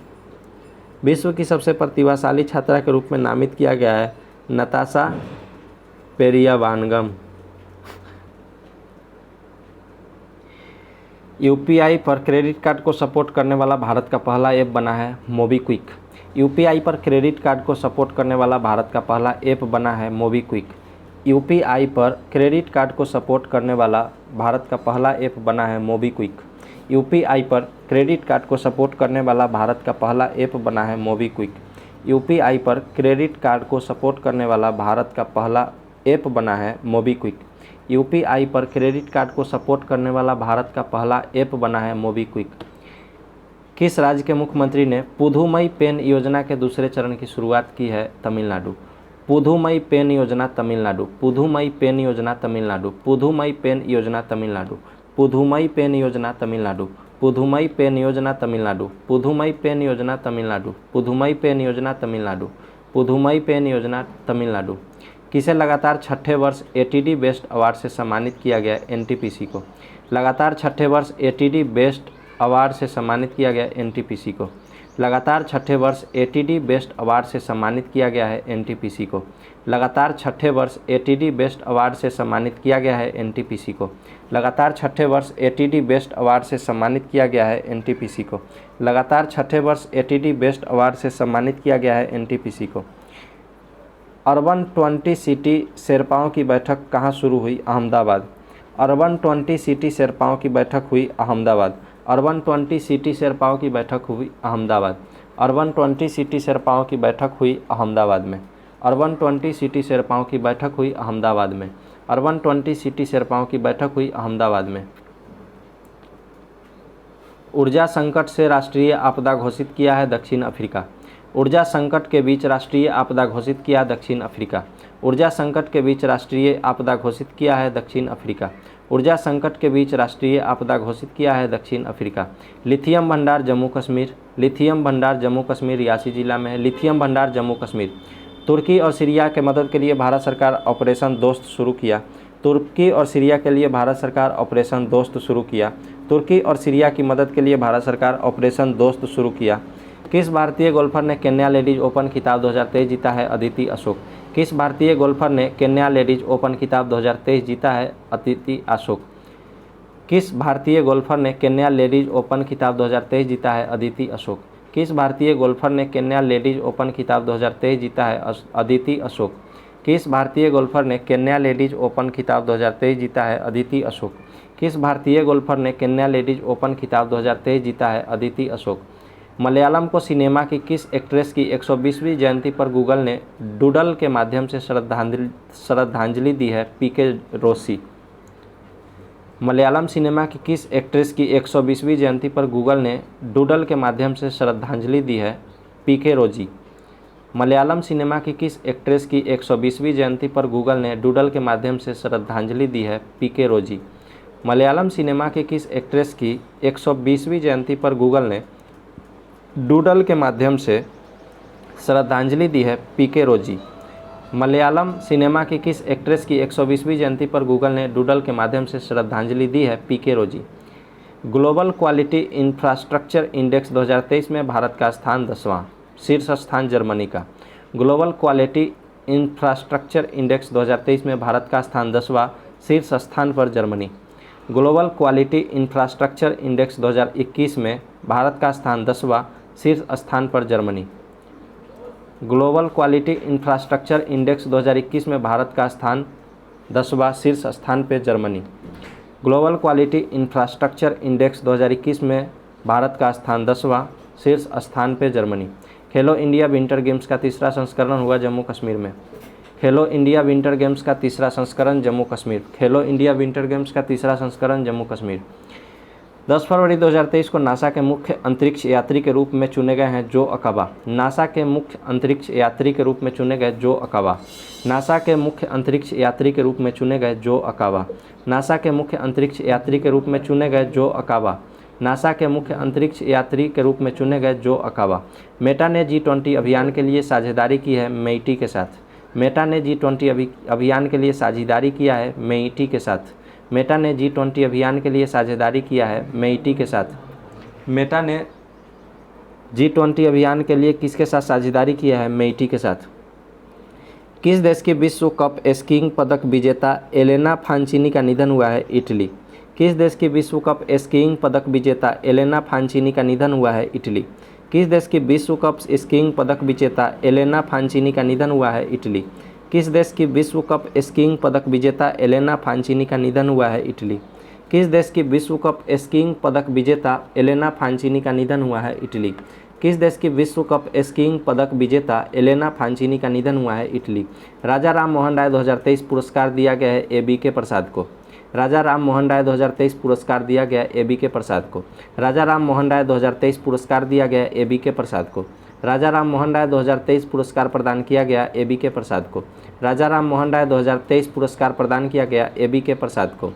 विश्व की सबसे प्रतिभाशाली छात्रा के रूप में नामित किया गया है नताशा पेरियावानगम। यूपीआई पर क्रेडिट कार्ड को सपोर्ट करने वाला भारत का पहला ऐप बना है मोबीक्विक। यूपीआई पर क्रेडिट कार्ड को सपोर्ट करने वाला भारत का पहला ऐप बना है मोबीक्विक। यूपीआई पर क्रेडिट कार्ड को सपोर्ट करने वाला भारत का पहला ऐप बना है मोबीक्विक। यूपीआई पर क्रेडिट कार्ड को सपोर्ट करने वाला भारत का पहला ऐप बना है मोबीक्विक। यूपीआई पर क्रेडिट कार्ड को सपोर्ट करने वाला भारत का पहला ऐप बना है मोबीक्विक। यूपीआई पर क्रेडिट कार्ड को सपोर्ट करने वाला भारत का पहला ऐप बना है मोबीक्विक। किस राज्य के मुख्यमंत्री ने पुधुमई पेन योजना के दूसरे चरण की शुरुआत की है? तमिलनाडु। पुधुमई पेन योजना तमिलनाडु। पुधुमई पेन योजना तमिलनाडु। पुधुमई पेन योजना तमिलनाडु। पुधुमई पेन योजना तमिलनाडु। पुधुमई पेन योजना तमिलनाडु। पुधुमई पेन योजना तमिलनाडु। पुधुमई पेन योजना तमिलनाडु। पुधुमई पेन योजना तमिलनाडु। किसे लगातार छठे वर्ष एटीडी बेस्ट अवार्ड से सम्मानित किया गया? एनटीपीसी को। लगातार छठे वर्ष एटीडी बेस्ट अवार्ड से सम्मानित किया गया एनटीपीसी को। लगातार छठे वर्ष एटीडी बेस्ट अवार्ड से सम्मानित किया गया है एनटीपीसी को। लगातार छठे वर्ष एटीडी बेस्ट अवार्ड से सम्मानित किया गया है एनटीपीसी को। लगातार छठे वर्ष एटीडी बेस्ट अवार्ड से सम्मानित किया गया है एनटीपीसी को। लगातार छठे वर्ष एटीडी बेस्ट अवार्ड से सम्मानित किया गया है एनटीपीसी को। अर्बन 20 सिटी शेरपाओं की बैठक कहाँ शुरू हुई? अहमदाबाद। अर्बन 20 सिटी शेरपाओं की बैठक हुई अहमदाबाद। अर्बन 20 सिटी शेरपाओं की बैठक हुई अहमदाबाद। अर्बन 20 सिटी शेरपाओं की बैठक हुई अहमदाबाद में। अर्बन 20 सिटी शेरपाओं की बैठक हुई अहमदाबाद में। अर्बन 20 सिटी शेरपाओं की बैठक हुई अहमदाबाद में। ऊर्जा संकट से राष्ट्रीय आपदा घोषित किया है दक्षिण अफ्रीका। ऊर्जा संकट के बीच राष्ट्रीय आपदा घोषित किया दक्षिण अफ्रीका। ऊर्जा संकट के बीच राष्ट्रीय आपदा घोषित किया है दक्षिण अफ्रीका। ऊर्जा संकट के बीच राष्ट्रीय आपदा घोषित किया है दक्षिण अफ्रीका। लिथियम भंडार जम्मू कश्मीर। लिथियम भंडार जम्मू कश्मीर रियासी जिला में है। लिथियम भंडार जम्मू कश्मीर। तुर्की और सीरिया के मदद के लिए भारत सरकार ऑपरेशन दोस्त शुरू किया। तुर्की और सीरिया के लिए भारत सरकार ऑपरेशन दोस्त शुरू किया। तुर्की और सीरिया की मदद के लिए भारत सरकार ऑपरेशन दोस्त शुरू किया। किस भारतीय गोल्फर ने केन्या लेडीज ओपन खिताब 2023 जीता है? अदिति अशोक। किस भारतीय गोल्फर ने केन्या लेडीज ओपन खिताब 2023 जीता है? अदिति अशोक। किस भारतीय गोल्फर ने केन्या लेडीज ओपन खिताब 2023 जीता है? अदिति अशोक। किस भारतीय गोल्फर ने केन्या लेडीज ओपन खिताब 2023 जीता है? अदिति अशोक। किस भारतीय गोल्फर ने केन्या लेडीज ओपन खिताब 2023 जीता है? अदिति अशोक। किस भारतीय गोल्फर ने केन्या लेडीज ओपन खिताब 2023 जीता है? अदिति अशोक। मलयालम को सिनेमा की किस एक्ट्रेस की 120वीं जयंती पर गूगल ने डूडल के माध्यम से श्रद्धांजलि दी है? पीके रोसी। मलयालम सिनेमा की किस एक्ट्रेस की 120वीं जयंती पर गूगल ने डूडल के माध्यम से श्रद्धांजलि दी है? पीके रोजी। मलयालम सिनेमा की किस एक्ट्रेस की 120वीं जयंती पर गूगल ने डूडल के माध्यम से श्रद्धांजलि दी है? पीके रोजी। मलयालम सिनेमा की किस एक्ट्रेस की 120वीं जयंती पर गूगल ने डूडल के माध्यम से श्रद्धांजलि दी है? पीके रोजी। मलयालम सिनेमा की किस एक्ट्रेस की 120वीं जयंती पर गूगल ने डूडल के माध्यम से श्रद्धांजलि दी है? पीके रोजी। ग्लोबल क्वालिटी इंफ्रास्ट्रक्चर इंडेक्स 2023 में भारत का स्थान 10वां, शीर्ष स्थान जर्मनी का। ग्लोबल क्वालिटी इंफ्रास्ट्रक्चर इंडेक्स 2023 में भारत का स्थान 10वां, शीर्ष स्थान पर Germany. Global quality infrastructure index 2021 में भारत का स्थान 10वां, शीर्ष स्थान पर Germany. Global quality infrastructure index 2021 में भारत का स्थान 10वां, शीर्ष स्थान पर Germany. Global quality infrastructure index 2021 में भारत का स्थान 10वां, शीर्ष स्थान पर जर्मनी। खेलो इंडिया विंटर गेम्स का तीसरा संस्करण हुआ जम्मू कश्मीर में। खेलो इंडिया विंटर गेम्स का तीसरा संस्करण जम्मू कश्मीर। खेलो इंडिया विंटर गेम्स का तीसरा संस्करण जम्मू कश्मीर। 10 फरवरी 2023 को नासा के मुख्य अंतरिक्ष यात्री के रूप में चुने गए हैं जो अकाबा। नासा के मुख्य अंतरिक्ष यात्री के रूप में चुने गए जो अकाबा। नासा के मुख्य अंतरिक्ष यात्री के रूप में चुने गए जो अकाबा। नासा के मुख्य अंतरिक्ष यात्री के रूप में चुने गए जो अकाबा। नासा के मुख्य अंतरिक्ष यात्री के रूप में चुने गए जो अकाबा। मेटा ने G20 अभियान के लिए साझेदारी की है मेइटी के साथ। मेटा ने G20 अभियान के लिए साझेदारी किया है मेइटी के साथ। मेटा ने G20 अभियान के लिए साझेदारी किया है मेइटी के साथ। मेटा ने G20 अभियान के लिए किसके साथ साझेदारी किया है? मेइटी के साथ। किस देश की विश्व कप स्कीइंग पदक विजेता एलेना फांचिनी का निधन हुआ है? इटली। किस देश की विश्व कप स्कीइंग पदक विजेता एलेना फांचिनी का निधन हुआ है? इटली। किस देश की विश्व कप स्कीइंग पदक विजेता एलेना फांचिनी का निधन हुआ है? इटली। किस देश की विश्व कप स्कीइंग पदक विजेता एलेना फांचिनी का निधन हुआ है? इटली। किस देश की विश्व कप स्कीइंग पदक विजेता एलेना फांचिनी का निधन हुआ है? इटली। किस देश की विश्व कप स्कीइंग पदक विजेता एलेना फांचिनी का निधन हुआ है? इटली। राजा राम मोहन राय 2023 पुरस्कार दिया गया है ABK प्रसाद को। राजा राम मोहन राय 2023 पुरस्कार दिया गया ABK प्रसाद को। राजा राम मोहन राय 2023 पुरस्कार दिया गया ABK प्रसाद को। राजा राम मोहन राय 2023 पुरस्कार प्रदान किया गया ABK प्रसाद को। राजा राम मोहन राय 2023 पुरस्कार प्रदान किया गया ABK प्रसाद को।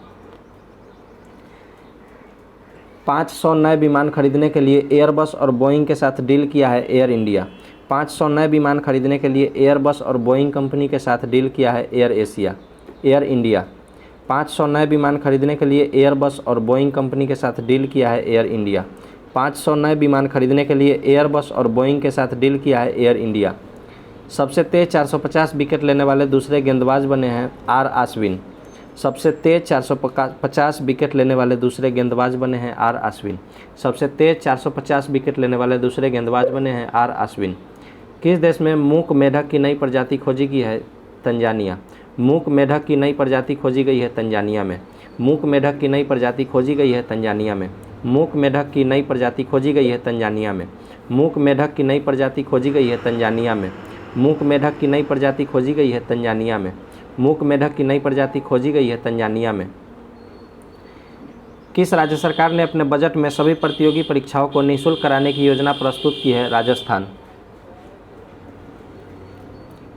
500 नए विमान खरीदने के लिए एयरबस और बोइंग के साथ डील किया है एयर इंडिया। 500 नए विमान खरीदने के लिए एयरबस और बोइंग कंपनी के साथ डील किया है एयर इंडिया। 500 नए विमान खरीदने के लिए एयरबस और बोइंग कंपनी के साथ डील किया है एयर इंडिया। 500 नए विमान खरीदने के लिए एयरबस और बोइंग के साथ डील किया है एयर इंडिया। सबसे तेज 450 विकेट लेने वाले दूसरे गेंदबाज बने हैं आर आश्विन। सबसे तेज 450 विकेट लेने वाले दूसरे गेंदबाज बने हैं आर आश्विन। सबसे तेज 450 विकेट लेने वाले दूसरे गेंदबाज बने हैं आर आश्विन। किस देश में मूक मेढक की नई प्रजाति खोजी गई है? तंजानिया। मूक मेढक की नई प्रजाति खोजी गई है तंजानिया में। मूक मेढक की नई प्रजाति खोजी गई है तंजानिया में। मूक मेढक की नई प्रजाति खोजी गई है तंजानिया में। मूक मेढक की नई प्रजाति खोजी गई है तंजानिया में। मूक मेढक की नई प्रजाति खोजी गई है तंजानिया में। मूक मेढक की नई प्रजाति खोजी गई है तंजानिया में। किस राज्य सरकार ने अपने बजट में सभी प्रतियोगी परीक्षाओं को निःशुल्क कराने की योजना प्रस्तुत की है? राजस्थान।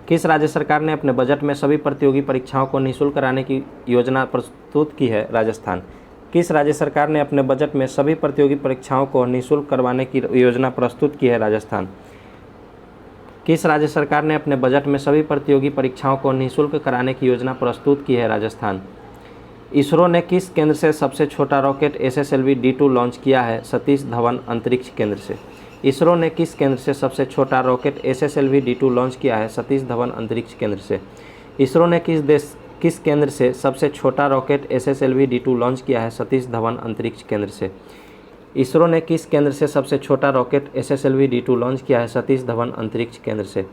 किस राज्य सरकार ने अपने बजट में सभी प्रतियोगी परीक्षाओं को निःशुल्क कराने की योजना प्रस्तुत की है? राजस्थान। किस राज्य सरकार ने अपने बजट में सभी प्रतियोगी परीक्षाओं को निःशुल्क करवाने की योजना प्रस्तुत की है? राजस्थान। किस राज्य सरकार ने अपने बजट में सभी प्रतियोगी परीक्षाओं को निःशुल्क कराने की योजना प्रस्तुत की है? राजस्थान। इसरो ने किस केंद्र से सबसे छोटा रॉकेट SSLV D2 लॉन्च किया है? सतीश धवन अंतरिक्ष केंद्र से। इसरो ने किस केंद्र से सबसे छोटा रॉकेट SSLV D2 लॉन्च किया है? सतीश धवन अंतरिक्ष केंद्र से। इसरो ने किस केंद्र से सबसे छोटा रॉकेट SSLV D2 लॉन्च किया है? सतीश धवन अंतरिक्ष केंद्र से। इसरो ने किस केंद्र से सबसे छोटा रॉकेट SSLV-D2 लॉन्च किया है? सतीश धवन अंतरिक्ष केंद्र से।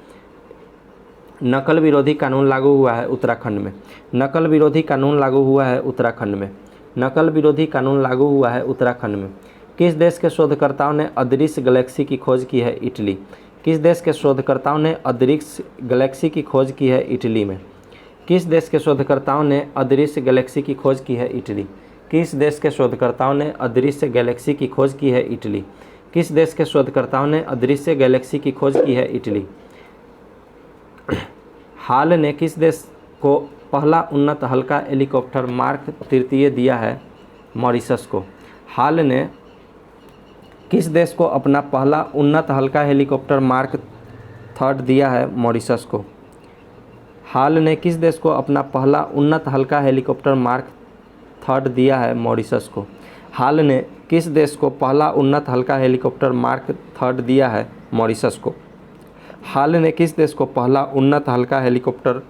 नकल विरोधी कानून लागू हुआ है उत्तराखंड में। नकल विरोधी कानून लागू हुआ है उत्तराखंड में। नकल विरोधी कानून लागू हुआ है उत्तराखंड में। किस देश के शोधकर्ताओं ने अदृश्य गैलेक्सी की खोज की है? इटली। किस देश के शोधकर्ताओं ने अदृश्य गैलेक्सी की खोज की है? इटली में। किस देश के शोधकर्ताओं ने अदृश्य गैलेक्सी की खोज की है? इटली। किस देश के शोधकर्ताओं ने अदृश्य गैलेक्सी की खोज की है? इटली। किस देश के शोधकर्ताओं ने अदृश्य गैलेक्सी की खोज की है? इटली। हाल ने किस देश को पहला उन्नत हल्का हेलीकॉप्टर मार्क तृतीय दिया है? मॉरिशस को। हाल ने किस देश को अपना पहला उन्नत हल्का हेलीकॉप्टर मार्क थर्ड दिया है? मॉरिशस को। हाल ने किस देश को अपना पहला उन्नत हल्का हेलीकॉप्टर मार्क थर्ड दिया है? मॉरिशस को। हाल ने किस देश को पहला उन्नत हल्का हेलीकॉप्टर मार्क थर्ड दिया है? मॉरिशस को। हाल ने किस देश को पहला उन्नत हल्का हेलीकॉप्टर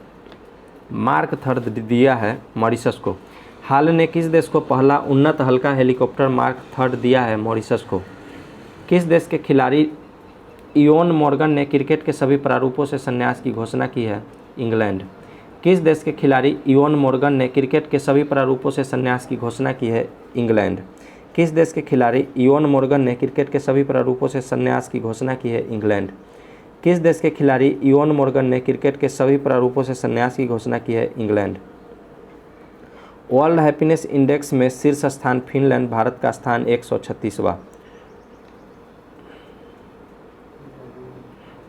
मार्क थर्ड दिया है? मॉरिशस को। हाल ने किस देश को पहला उन्नत हल्का हेलीकॉप्टर मार्क थर्ड दिया है? मॉरिशस को। किस देश के खिलाड़ी इयोन मॉर्गन ने क्रिकेट के सभी प्रारूपों से संन्यास की घोषणा की है? इंग्लैंड। किस देश के खिलाड़ी इयोन मॉर्गन ने क्रिकेट के सभी प्रारूपों से संन्यास की घोषणा की है? इंग्लैंड। किस देश के खिलाड़ी इयोन मॉर्गन ने क्रिकेट के सभी प्रारूपों से संन्यास की घोषणा की है? इंग्लैंड। किस देश के खिलाड़ी इयोन मॉर्गन ने क्रिकेट के सभी प्रारूपों से संन्यास की घोषणा की है? इंग्लैंड। वर्ल्ड हैप्पीनेस इंडेक्स में शीर्ष स्थान फिनलैंड, भारत का स्थान 136वां।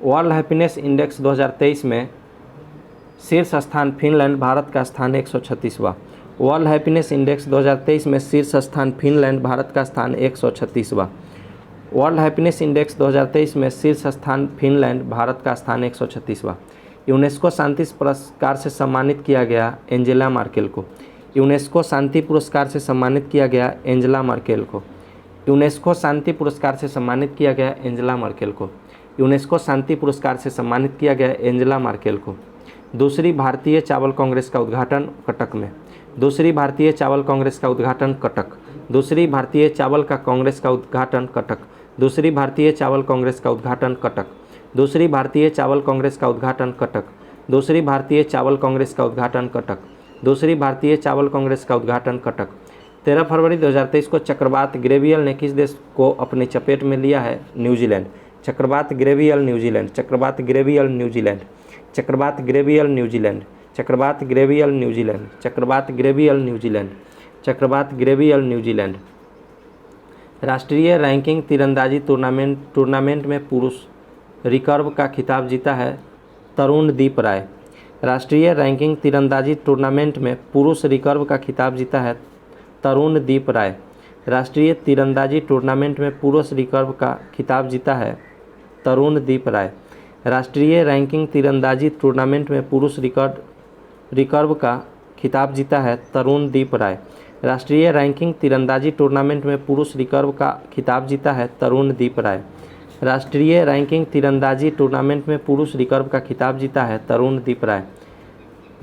वर्ल्ड हैप्पीनेस इंडेक्स 2023 में शीर्ष स्थान फिनलैंड, भारत का स्थान 136वां। वर्ल्ड हैप्पीनेस इंडेक्स 2023 में शीर्ष स्थान फिनलैंड, भारत का स्थान 136वां। वर्ल्ड हैप्पीनेस इंडेक्स 2023 में शीर्ष स्थान फिनलैंड, भारत का स्थान 136वां। यूनेस्को शांति पुरस्कार से सम्मानित किया गया एंजेला मर्केल को। यूनेस्को शांति पुरस्कार से सम्मानित किया गया एंजेला मर्केल को। यूनेस्को शांति पुरस्कार से सम्मानित किया गया एंजेला मर्केल को। यूनेस्को शांति पुरस्कार से सम्मानित किया गया एंजेला मर्केल को। दूसरी भारतीय चावल कांग्रेस का उद्घाटन कटक में। दूसरी भारतीय चावल कांग्रेस का उद्घाटन कटक। दूसरी भारतीय चावल का कांग्रेस का उद्घाटन कटक। दूसरी भारतीय चावल कांग्रेस का उद्घाटन कटक। दूसरी भारतीय चावल कांग्रेस का उद्घाटन कटक। दूसरी भारतीय चावल कांग्रेस का उद्घाटन कटक। दूसरी भारतीय चावल कांग्रेस का उद्घाटन कटक। 13 फरवरी 2023 को चक्रवात ग्रेवियल ने किस देश को अपने चपेट में लिया है? न्यूजीलैंड। चक्रवात ग्रेवियल न्यूजीलैंड। चक्रवात ग्रेवियल न्यूजीलैंड। चक्रवात ग्रेवियल न्यूजीलैंड। चक्रवात ग्रेवियल न्यूजीलैंड। चक्रवात ग्रेवियल न्यूजीलैंड। चक्रवात ग्रेवियल न्यूजीलैंड। राष्ट्रीय रैंकिंग तीरंदाजी टूर्नामेंट में पुरुष रिकर्व का खिताब जीता है तरुणदीप राय। राष्ट्रीय रैंकिंग तीरंदाजी टूर्नामेंट में पुरुष रिकर्व का खिताब जीता है तरुणदीप राय। राष्ट्रीय तीरंदाजी टूर्नामेंट में पुरुष रिकर्व का खिताब जीता है तरुणदीप राय। राष्ट्रीय रैंकिंग तीरंदाजी टूर्नामेंट में पुरुष रिकर्व का खिताब जीता है तरुणदीप राय। राष्ट्रीय रैंकिंग तीरंदाजी टूर्नामेंट में पुरुष रिकर्व का खिताब जीता है तरुणदीप राय। राष्ट्रीय रैंकिंग तीरंदाजी टूर्नामेंट में पुरुष रिकर्व का खिताब जीता है तरुणदीप राय।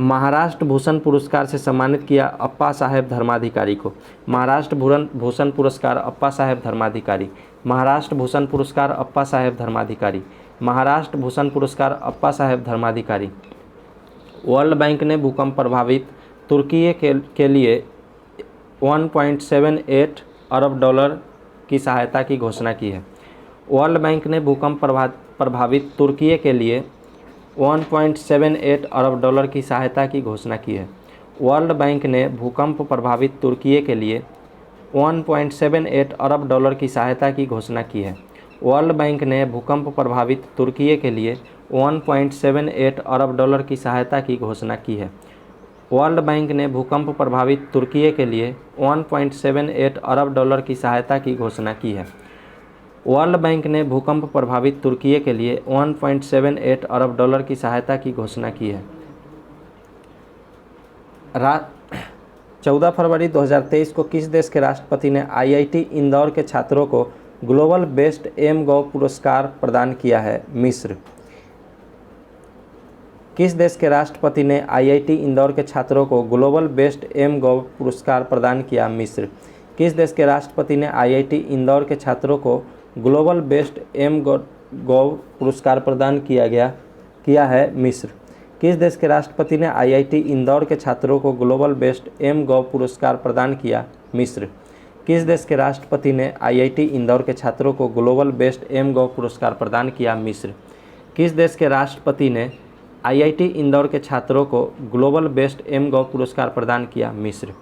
महाराष्ट्र भूषण पुरस्कार से सम्मानित किया अप्पा साहेब धर्माधिकारी को। महाराष्ट्र भूषण पुरस्कार अप्पा साहेब धर्माधिकारी। महाराष्ट्र भूषण पुरस्कार अप्पा साहेब धर्माधिकारी। महाराष्ट्र भूषण पुरस्कार अप्पा साहेब धर्माधिकारी। वर्ल्ड बैंक ने भूकंप प्रभावित तुर्की के लिए 1.78 अरब डॉलर की सहायता की घोषणा की है। वर्ल्ड बैंक ने भूकंप प्रभावित तुर्की के लिए 1.78 अरब डॉलर की सहायता की घोषणा की है। वर्ल्ड बैंक ने भूकंप प्रभावित तुर्की के लिए 1.78 अरब डॉलर की सहायता की घोषणा की है। वर्ल्ड बैंक ने भूकंप प्रभावित तुर्की के लिए 1.78 अरब डॉलर की सहायता की घोषणा की है। वर्ल्ड बैंक ने भूकंप प्रभावित तुर्की के लिए 1.78 अरब डॉलर की सहायता की घोषणा की है। वर्ल्ड बैंक ने भूकंप प्रभावित तुर्की के लिए 1.78 अरब डॉलर की सहायता की घोषणा की है। 14 फरवरी 2023 को किस देश के राष्ट्रपति ने IIT इंदौर के छात्रों को ग्लोबल बेस्ट एम गव पुरस्कार प्रदान किया है? मिस्र। किस देश के राष्ट्रपति ने IIT इंदौर के छात्रों को ग्लोबल बेस्ट एम गव पुरस्कार प्रदान किया? मिस्र। किस देश के राष्ट्रपति ने आईआईटी इंदौर के छात्रों को ग्लोबल बेस्ट एम गॉव पुरस्कार प्रदान किया है? मिस्र। किस देश के राष्ट्रपति ने आईआईटी इंदौर के छात्रों को ग्लोबल बेस्ट एम गॉव पुरस्कार प्रदान किया? मिस्र। किस देश के राष्ट्रपति ने आईआईटी इंदौर के छात्रों को ग्लोबल बेस्ट एम गॉव पुरस्कार प्रदान किया? मिस्र। किस देश के राष्ट्रपति ने आईआईटी इंदौर के छात्रों को ग्लोबल बेस्ट एम गॉव पुरस्कार प्रदान किया? मिस्र।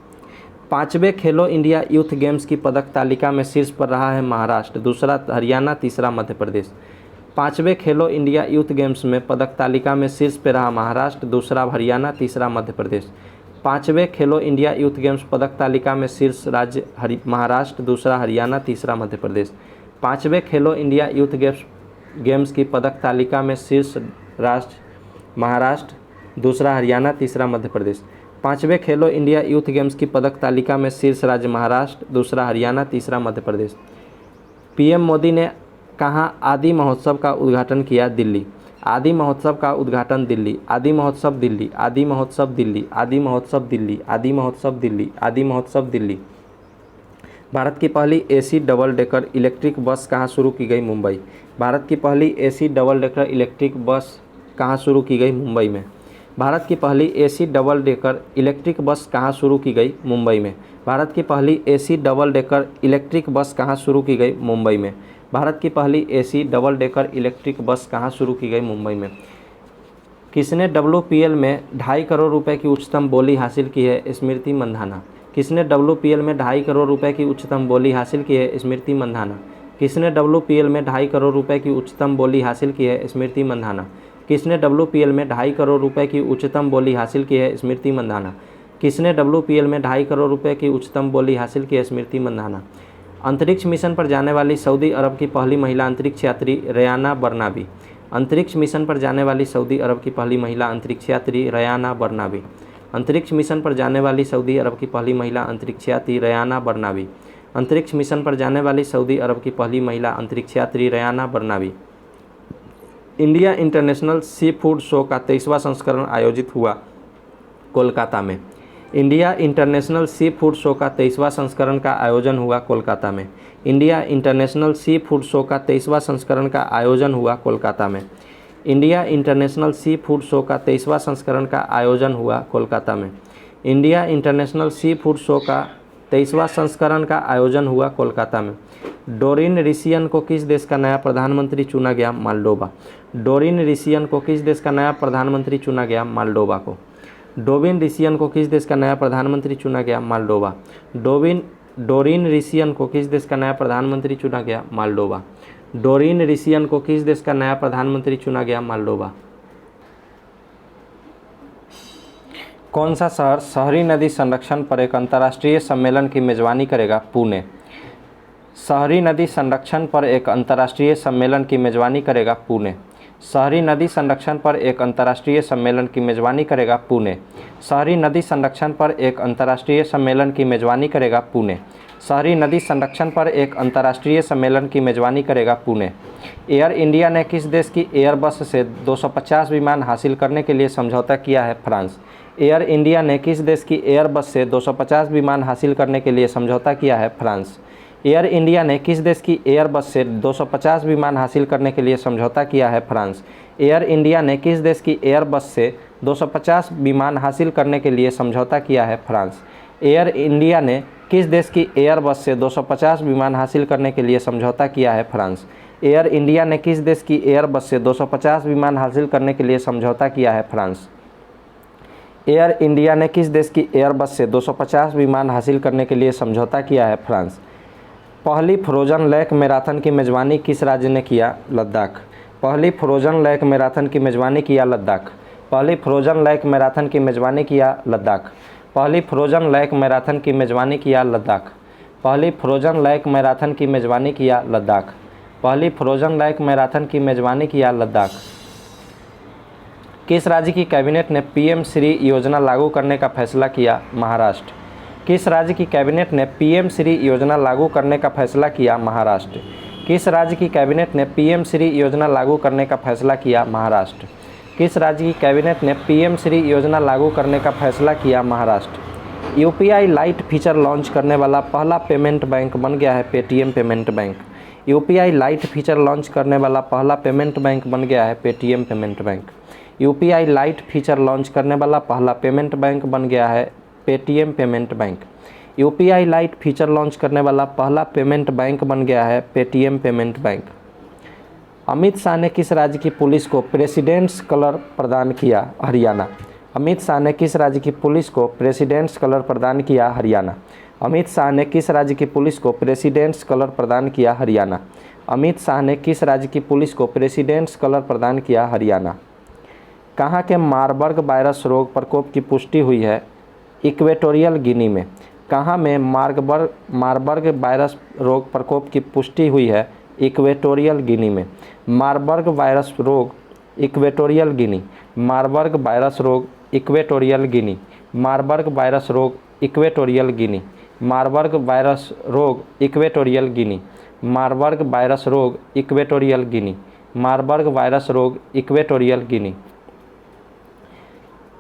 5वें खेलो इंडिया यूथ गेम्स की पदक तालिका में शीर्ष पर रहा है महाराष्ट्र, दूसरा हरियाणा, तीसरा मध्य प्रदेश। 5वें खेलो इंडिया यूथ गेम्स में पदक तालिका में शीर्ष पर रहा महाराष्ट्र, दूसरा हरियाणा, तीसरा मध्य प्रदेश। 5वें खेलो इंडिया यूथ गेम्स पदक तालिका में शीर्ष राज्य महाराष्ट्र, दूसरा हरियाणा, तीसरा मध्य प्रदेश। 5वें खेलो इंडिया यूथ गेम्स की पदक तालिका में शीर्ष राज्य महाराष्ट्र, दूसरा हरियाणा, तीसरा मध्य प्रदेश। 5वें खेलो इंडिया यूथ गेम्स की पदक तालिका में शीर्ष राज्य महाराष्ट्र, दूसरा हरियाणा, तीसरा मध्य प्रदेश। पीएम मोदी ने कहाँ आदि महोत्सव का उद्घाटन किया? दिल्ली। आदि महोत्सव का उद्घाटन दिल्ली। आदि महोत्सव दिल्ली। आदि महोत्सव दिल्ली। आदि महोत्सव दिल्ली। आदि महोत्सव दिल्ली। आदि महोत्सव दिल्ली। भारत की पहली AC double decker electric bus कहाँ शुरू की गई? मुंबई। भारत की पहली AC double decker electric bus कहाँ शुरू की गई? मुंबई में। भारत की पहली AC double decker electric bus कहाँ शुरू की गई? मुंबई में। भारत की पहली AC double decker electric bus कहाँ शुरू की गई? मुंबई में। भारत की पहली AC double decker electric bus कहाँ शुरू की गई? मुंबई में। किसने WPL में 2.5 करोड़ रुपए की उच्चतम बोली हासिल की है? स्मृति मंधाना। किसने WPL में 2.5 करोड़ रुपए की उच्चतम बोली हासिल की है? स्मृति मंधाना। किसने WPL में 2.5 करोड़ रुपए की उच्चतम बोली हासिल की है? स्मृति मंधाना। किसने WPL में 2.5 करोड़ रुपए की उच्चतम बोली हासिल की है? स्मृति मंधाना। किसने WPL में 2.5 करोड़ रुपए की उच्चतम बोली हासिल की है? स्मृति मंधाना। अंतरिक्ष मिशन पर जाने वाली सऊदी अरब की पहली महिला अंतरिक्ष यात्री रयाना बर्नाबी। अंतरिक्ष मिशन पर जाने वाली सऊदी अरब की पहली महिला अंतरिक्ष यात्री रयाना बर्नाबी। अंतरिक्ष मिशन पर जाने वाली सऊदी अरब की पहली महिला अंतरिक्ष यात्री रयाना बर्नाबी। अंतरिक्ष मिशन पर जाने वाली सऊदी अरब की पहली महिला अंतरिक्ष यात्री रयाना Burnaby. India international sea food show का 23वां संस्करण आयोजित हुआ कोलकाता में। India international sea food show का 23वां संस्करण का आयोजन हुआ कोलकाता में। India international sea food show का 23वां संस्करण का आयोजन हुआ कोलकाता में। India international sea food show का 23वां संस्करण का आयोजन हुआ कोलकाता में। India international sea food show का 23वां संस्करण का आयोजन हुआ कोलकाता में। डोरिन रिसियन को किस देश का नया प्रधानमंत्री चुना गया? मालडोवा। डोरिन रिसियन को किस देश का नया प्रधानमंत्री चुना गया? मालडोवा को। डोरिन रिसियन को किस देश का नया प्रधानमंत्री चुना गया? मालडोवा। डोरिन रिसियन को किस देश का नया प्रधानमंत्री चुना गया? मालडोवा। डोरिन रिसियन को किस देश का नया प्रधानमंत्री चुना गया? मालडोवा। कौन सा शहर शहरी नदी संरक्षण पर एक अंतर्राष्ट्रीय सम्मेलन की मेजबानी करेगा? पुणे। शहरी नदी संरक्षण पर एक अंतर्राष्ट्रीय सम्मेलन की मेजबानी करेगा? पुणे। शहरी नदी संरक्षण पर एक अंतर्राष्ट्रीय सम्मेलन की मेजबानी करेगा? पुणे। शहरी नदी संरक्षण पर एक अंतर्राष्ट्रीय सम्मेलन की मेजबानी करेगा? पुणे। शहरी नदी संरक्षण पर एक अंतर्राष्ट्रीय सम्मेलन की मेजबानी करेगा? पुणे। एयर इंडिया ने किस देश की एयरबस से 250 विमान हासिल करने के लिए समझौता किया है? फ्रांस। एयर इंडिया ने किस देश की एयरबस से 250 विमान हासिल करने के लिए समझौता किया है? फ्रांस। एयर इंडिया ने किस देश की एयरबस से 250 विमान हासिल करने के लिए समझौता किया है? फ्रांस। एयर इंडिया ने किस देश की एयरबस से 250 विमान हासिल करने के लिए समझौता किया है? फ्रांस। एयर इंडिया ने किस देश की एयरबस से 250 विमान हासिल करने के लिए समझौता किया है? फ्रांस। एयर इंडिया ने किस देश की एयरबस से 250 विमान हासिल करने के लिए समझौता किया है? फ्रांस। एयर इंडिया ने किस देश की एयरबस से 250 विमान हासिल करने के लिए समझौता किया है? फ्रांस। पहली फ्रोजन लेक मैराथन की मेजबानी किस राज्य ने किया? लद्दाख। पहली फ्रोजन लेक मैराथन की मेजबानी किया लद्दाख। पहली फ्रोजन लेक मैराथन की मेजबानी किया लद्दाख। पहली फ्रोजन लेक मैराथन की मेजबानी किया लद्दाख। पहली फ्रोजन लेक मैराथन की मेजबानी किया लद्दाख। पहली फ्रोजन लेक मैराथन की मेजबानी किया लद्दाख। किस राज्य की कैबिनेट ने पीएम श्री योजना लागू करने का फैसला किया? महाराष्ट्र। किस राज्य की कैबिनेट ने पीएम श्री योजना लागू करने का फैसला किया? महाराष्ट्र। किस राज्य की कैबिनेट ने पीएम श्री योजना लागू करने का फैसला किया? महाराष्ट्र। किस राज्य की कैबिनेट ने पीएम श्री योजना लागू करने का फैसला किया? Maharashtra. UPI light feature launch करने वाला पहला पेमेंट बैंक बन गया है Paytm payment bank. UPI light feature launch करने वाला पहला पेमेंट बैंक बन गया है Paytm payment bank. UPI light feature launch करने वाला पहला पेमेंट बैंक बन गया है Paytm payment bank. UPI light feature launch करने वाला पहला पेमेंट बैंक बन गया है Paytm payment bank. Amit Shah ने किस राज्य की पुलिस को प्रेसिडेंट्स कलर प्रदान किया? हरियाणा। अमित शाह ने किस राज्य की पुलिस को प्रेसिडेंट्स कलर प्रदान किया? हरियाणा। अमित शाह ने किस राज्य की पुलिस को प्रेसिडेंट्स कलर प्रदान किया? हरियाणा। अमित शाह ने किस राज्य की पुलिस को प्रेसिडेंट्स कलर प्रदान किया? हरियाणा। कहाँ के मारबर्ग वायरस रोग प्रकोप की पुष्टि हुई है? इक्वेटोरियल गिनी में। कहाँ में मारबर्ग वायरस रोग प्रकोप की पुष्टि हुई है? इक्वेटोरियल गिनी में। मारबर्ग वायरस रोग इक्वेटोरियल गिनी। मारबर्ग वायरस रोग इक्वेटोरियल गिनी। मारबर्ग वायरस रोग इक्वेटोरियल गिनी। मारबर्ग वायरस रोग इक्वेटोरियल गिनी। मारबर्ग वायरस रोग इक्वेटोरियल गिनी। मारबर्ग वायरस रोग इक्वेटोरियल गिनी।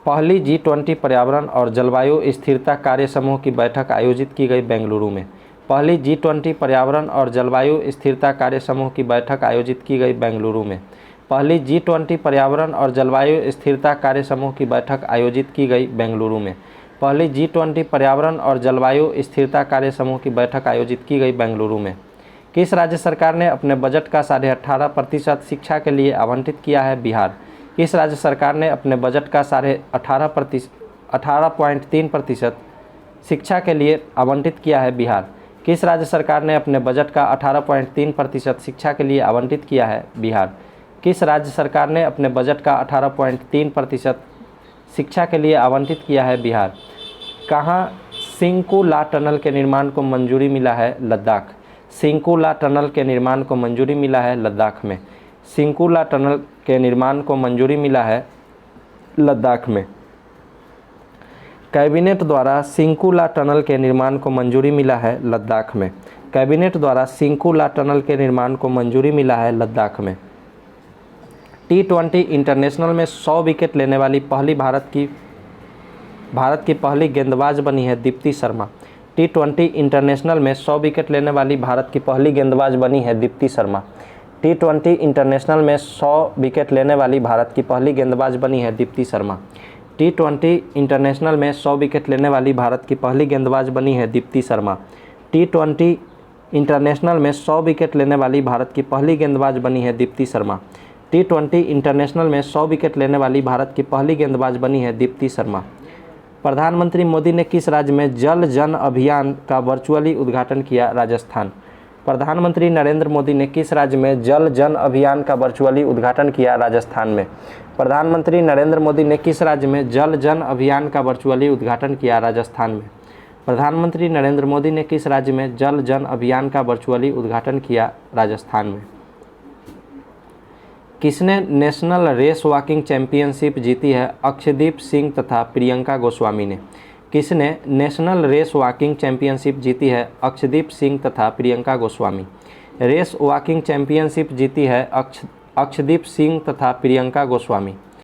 पहली G20 पर्यावरण और जलवायु स्थिरता कार्य समूह की बैठक आयोजित की गई बेंगलुरु में। पहली G20 पर्यावरण और जलवायु स्थिरता कार्य समूह की बैठक आयोजित की गई बेंगलुरु में। पहली G20 पर्यावरण और जलवायु स्थिरता कार्य समूह की बैठक आयोजित की गई बेंगलुरु में। पहली G20 पर्यावरण और जलवायु स्थिरता कार्य समूह की बैठक आयोजित की गई बेंगलुरु में। किस राज्य सरकार ने अपने बजट का 18.5% शिक्षा के लिए आवंटित किया है? बिहार। किस राज्य सरकार ने अपने बजट का 18.3% शिक्षा के लिए आवंटित किया है? बिहार। किस राज्य सरकार ने अपने बजट का 18.3% शिक्षा के लिए आवंटित किया है? बिहार। किस राज्य सरकार ने अपने बजट का 18.3% शिक्षा के लिए आवंटित किया है? बिहार। कहाँ सिंकुला टनल के निर्माण को मंजूरी मिला है? लद्दाख। सिंकुला टनल के निर्माण को मंजूरी मिला है लद्दाख में। सिंकुला टनल के निर्माण को मंजूरी मिला है लद्दाख में। कैबिनेट द्वारा सिंकुला टनल के निर्माण को मंजूरी मिला है लद्दाख में। कैबिनेट द्वारा सिंकुला टनल के निर्माण को मंजूरी मिला है लद्दाख में। T20 इंटरनेशनल में 100 विकेट लेने वाली पहली भारत की पहली गेंदबाज बनी है दीप्ति शर्मा। T20 इंटरनेशनल में 100 विकेट लेने वाली भारत की पहली गेंदबाज बनी है दीप्ति शर्मा। T20 इंटरनेशनल में 100 विकेट लेने वाली भारत की पहली गेंदबाज बनी है दीप्ति शर्मा। T20 इंटरनेशनल में 100 विकेट लेने वाली भारत की पहली गेंदबाज बनी है दीप्ति शर्मा। T20 इंटरनेशनल में 100 विकेट लेने वाली भारत की पहली गेंदबाज बनी है दीप्ति शर्मा। T20 इंटरनेशनल में 100 विकेट लेने वाली भारत की पहली गेंदबाज बनी है दीप्ति शर्मा। प्रधानमंत्री मोदी ने किस राज्य में जल जन अभियान का वर्चुअली उद्घाटन किया? राजस्थान। प्रधानमंत्री नरेंद्र मोदी ने किस राज्य में जल जन अभियान का वर्चुअली उद्घाटन किया? राजस्थान में। प्रधानमंत्री नरेंद्र मोदी ने किस राज्य में जल जन अभियान का वर्चुअली उद्घाटन किया? राजस्थान में। प्रधानमंत्री नरेंद्र मोदी ने किस राज्य में जल जन अभियान का वर्चुअली उद्घाटन किया? राजस्थान में। किसने नेशनल रेस वॉकिंग चैंपियनशिप जीती है? अक्षदीप सिंह तथा प्रियंका गोस्वामी ने। किसने नेशनल रेस वॉकिंग चैंपियनशिप जीती है? अक्षदीप सिंह तथा Priyanka Goswami. Race walking championship जीती है अक्षदीप सिंह तथा प्रियंका गोस्वामी।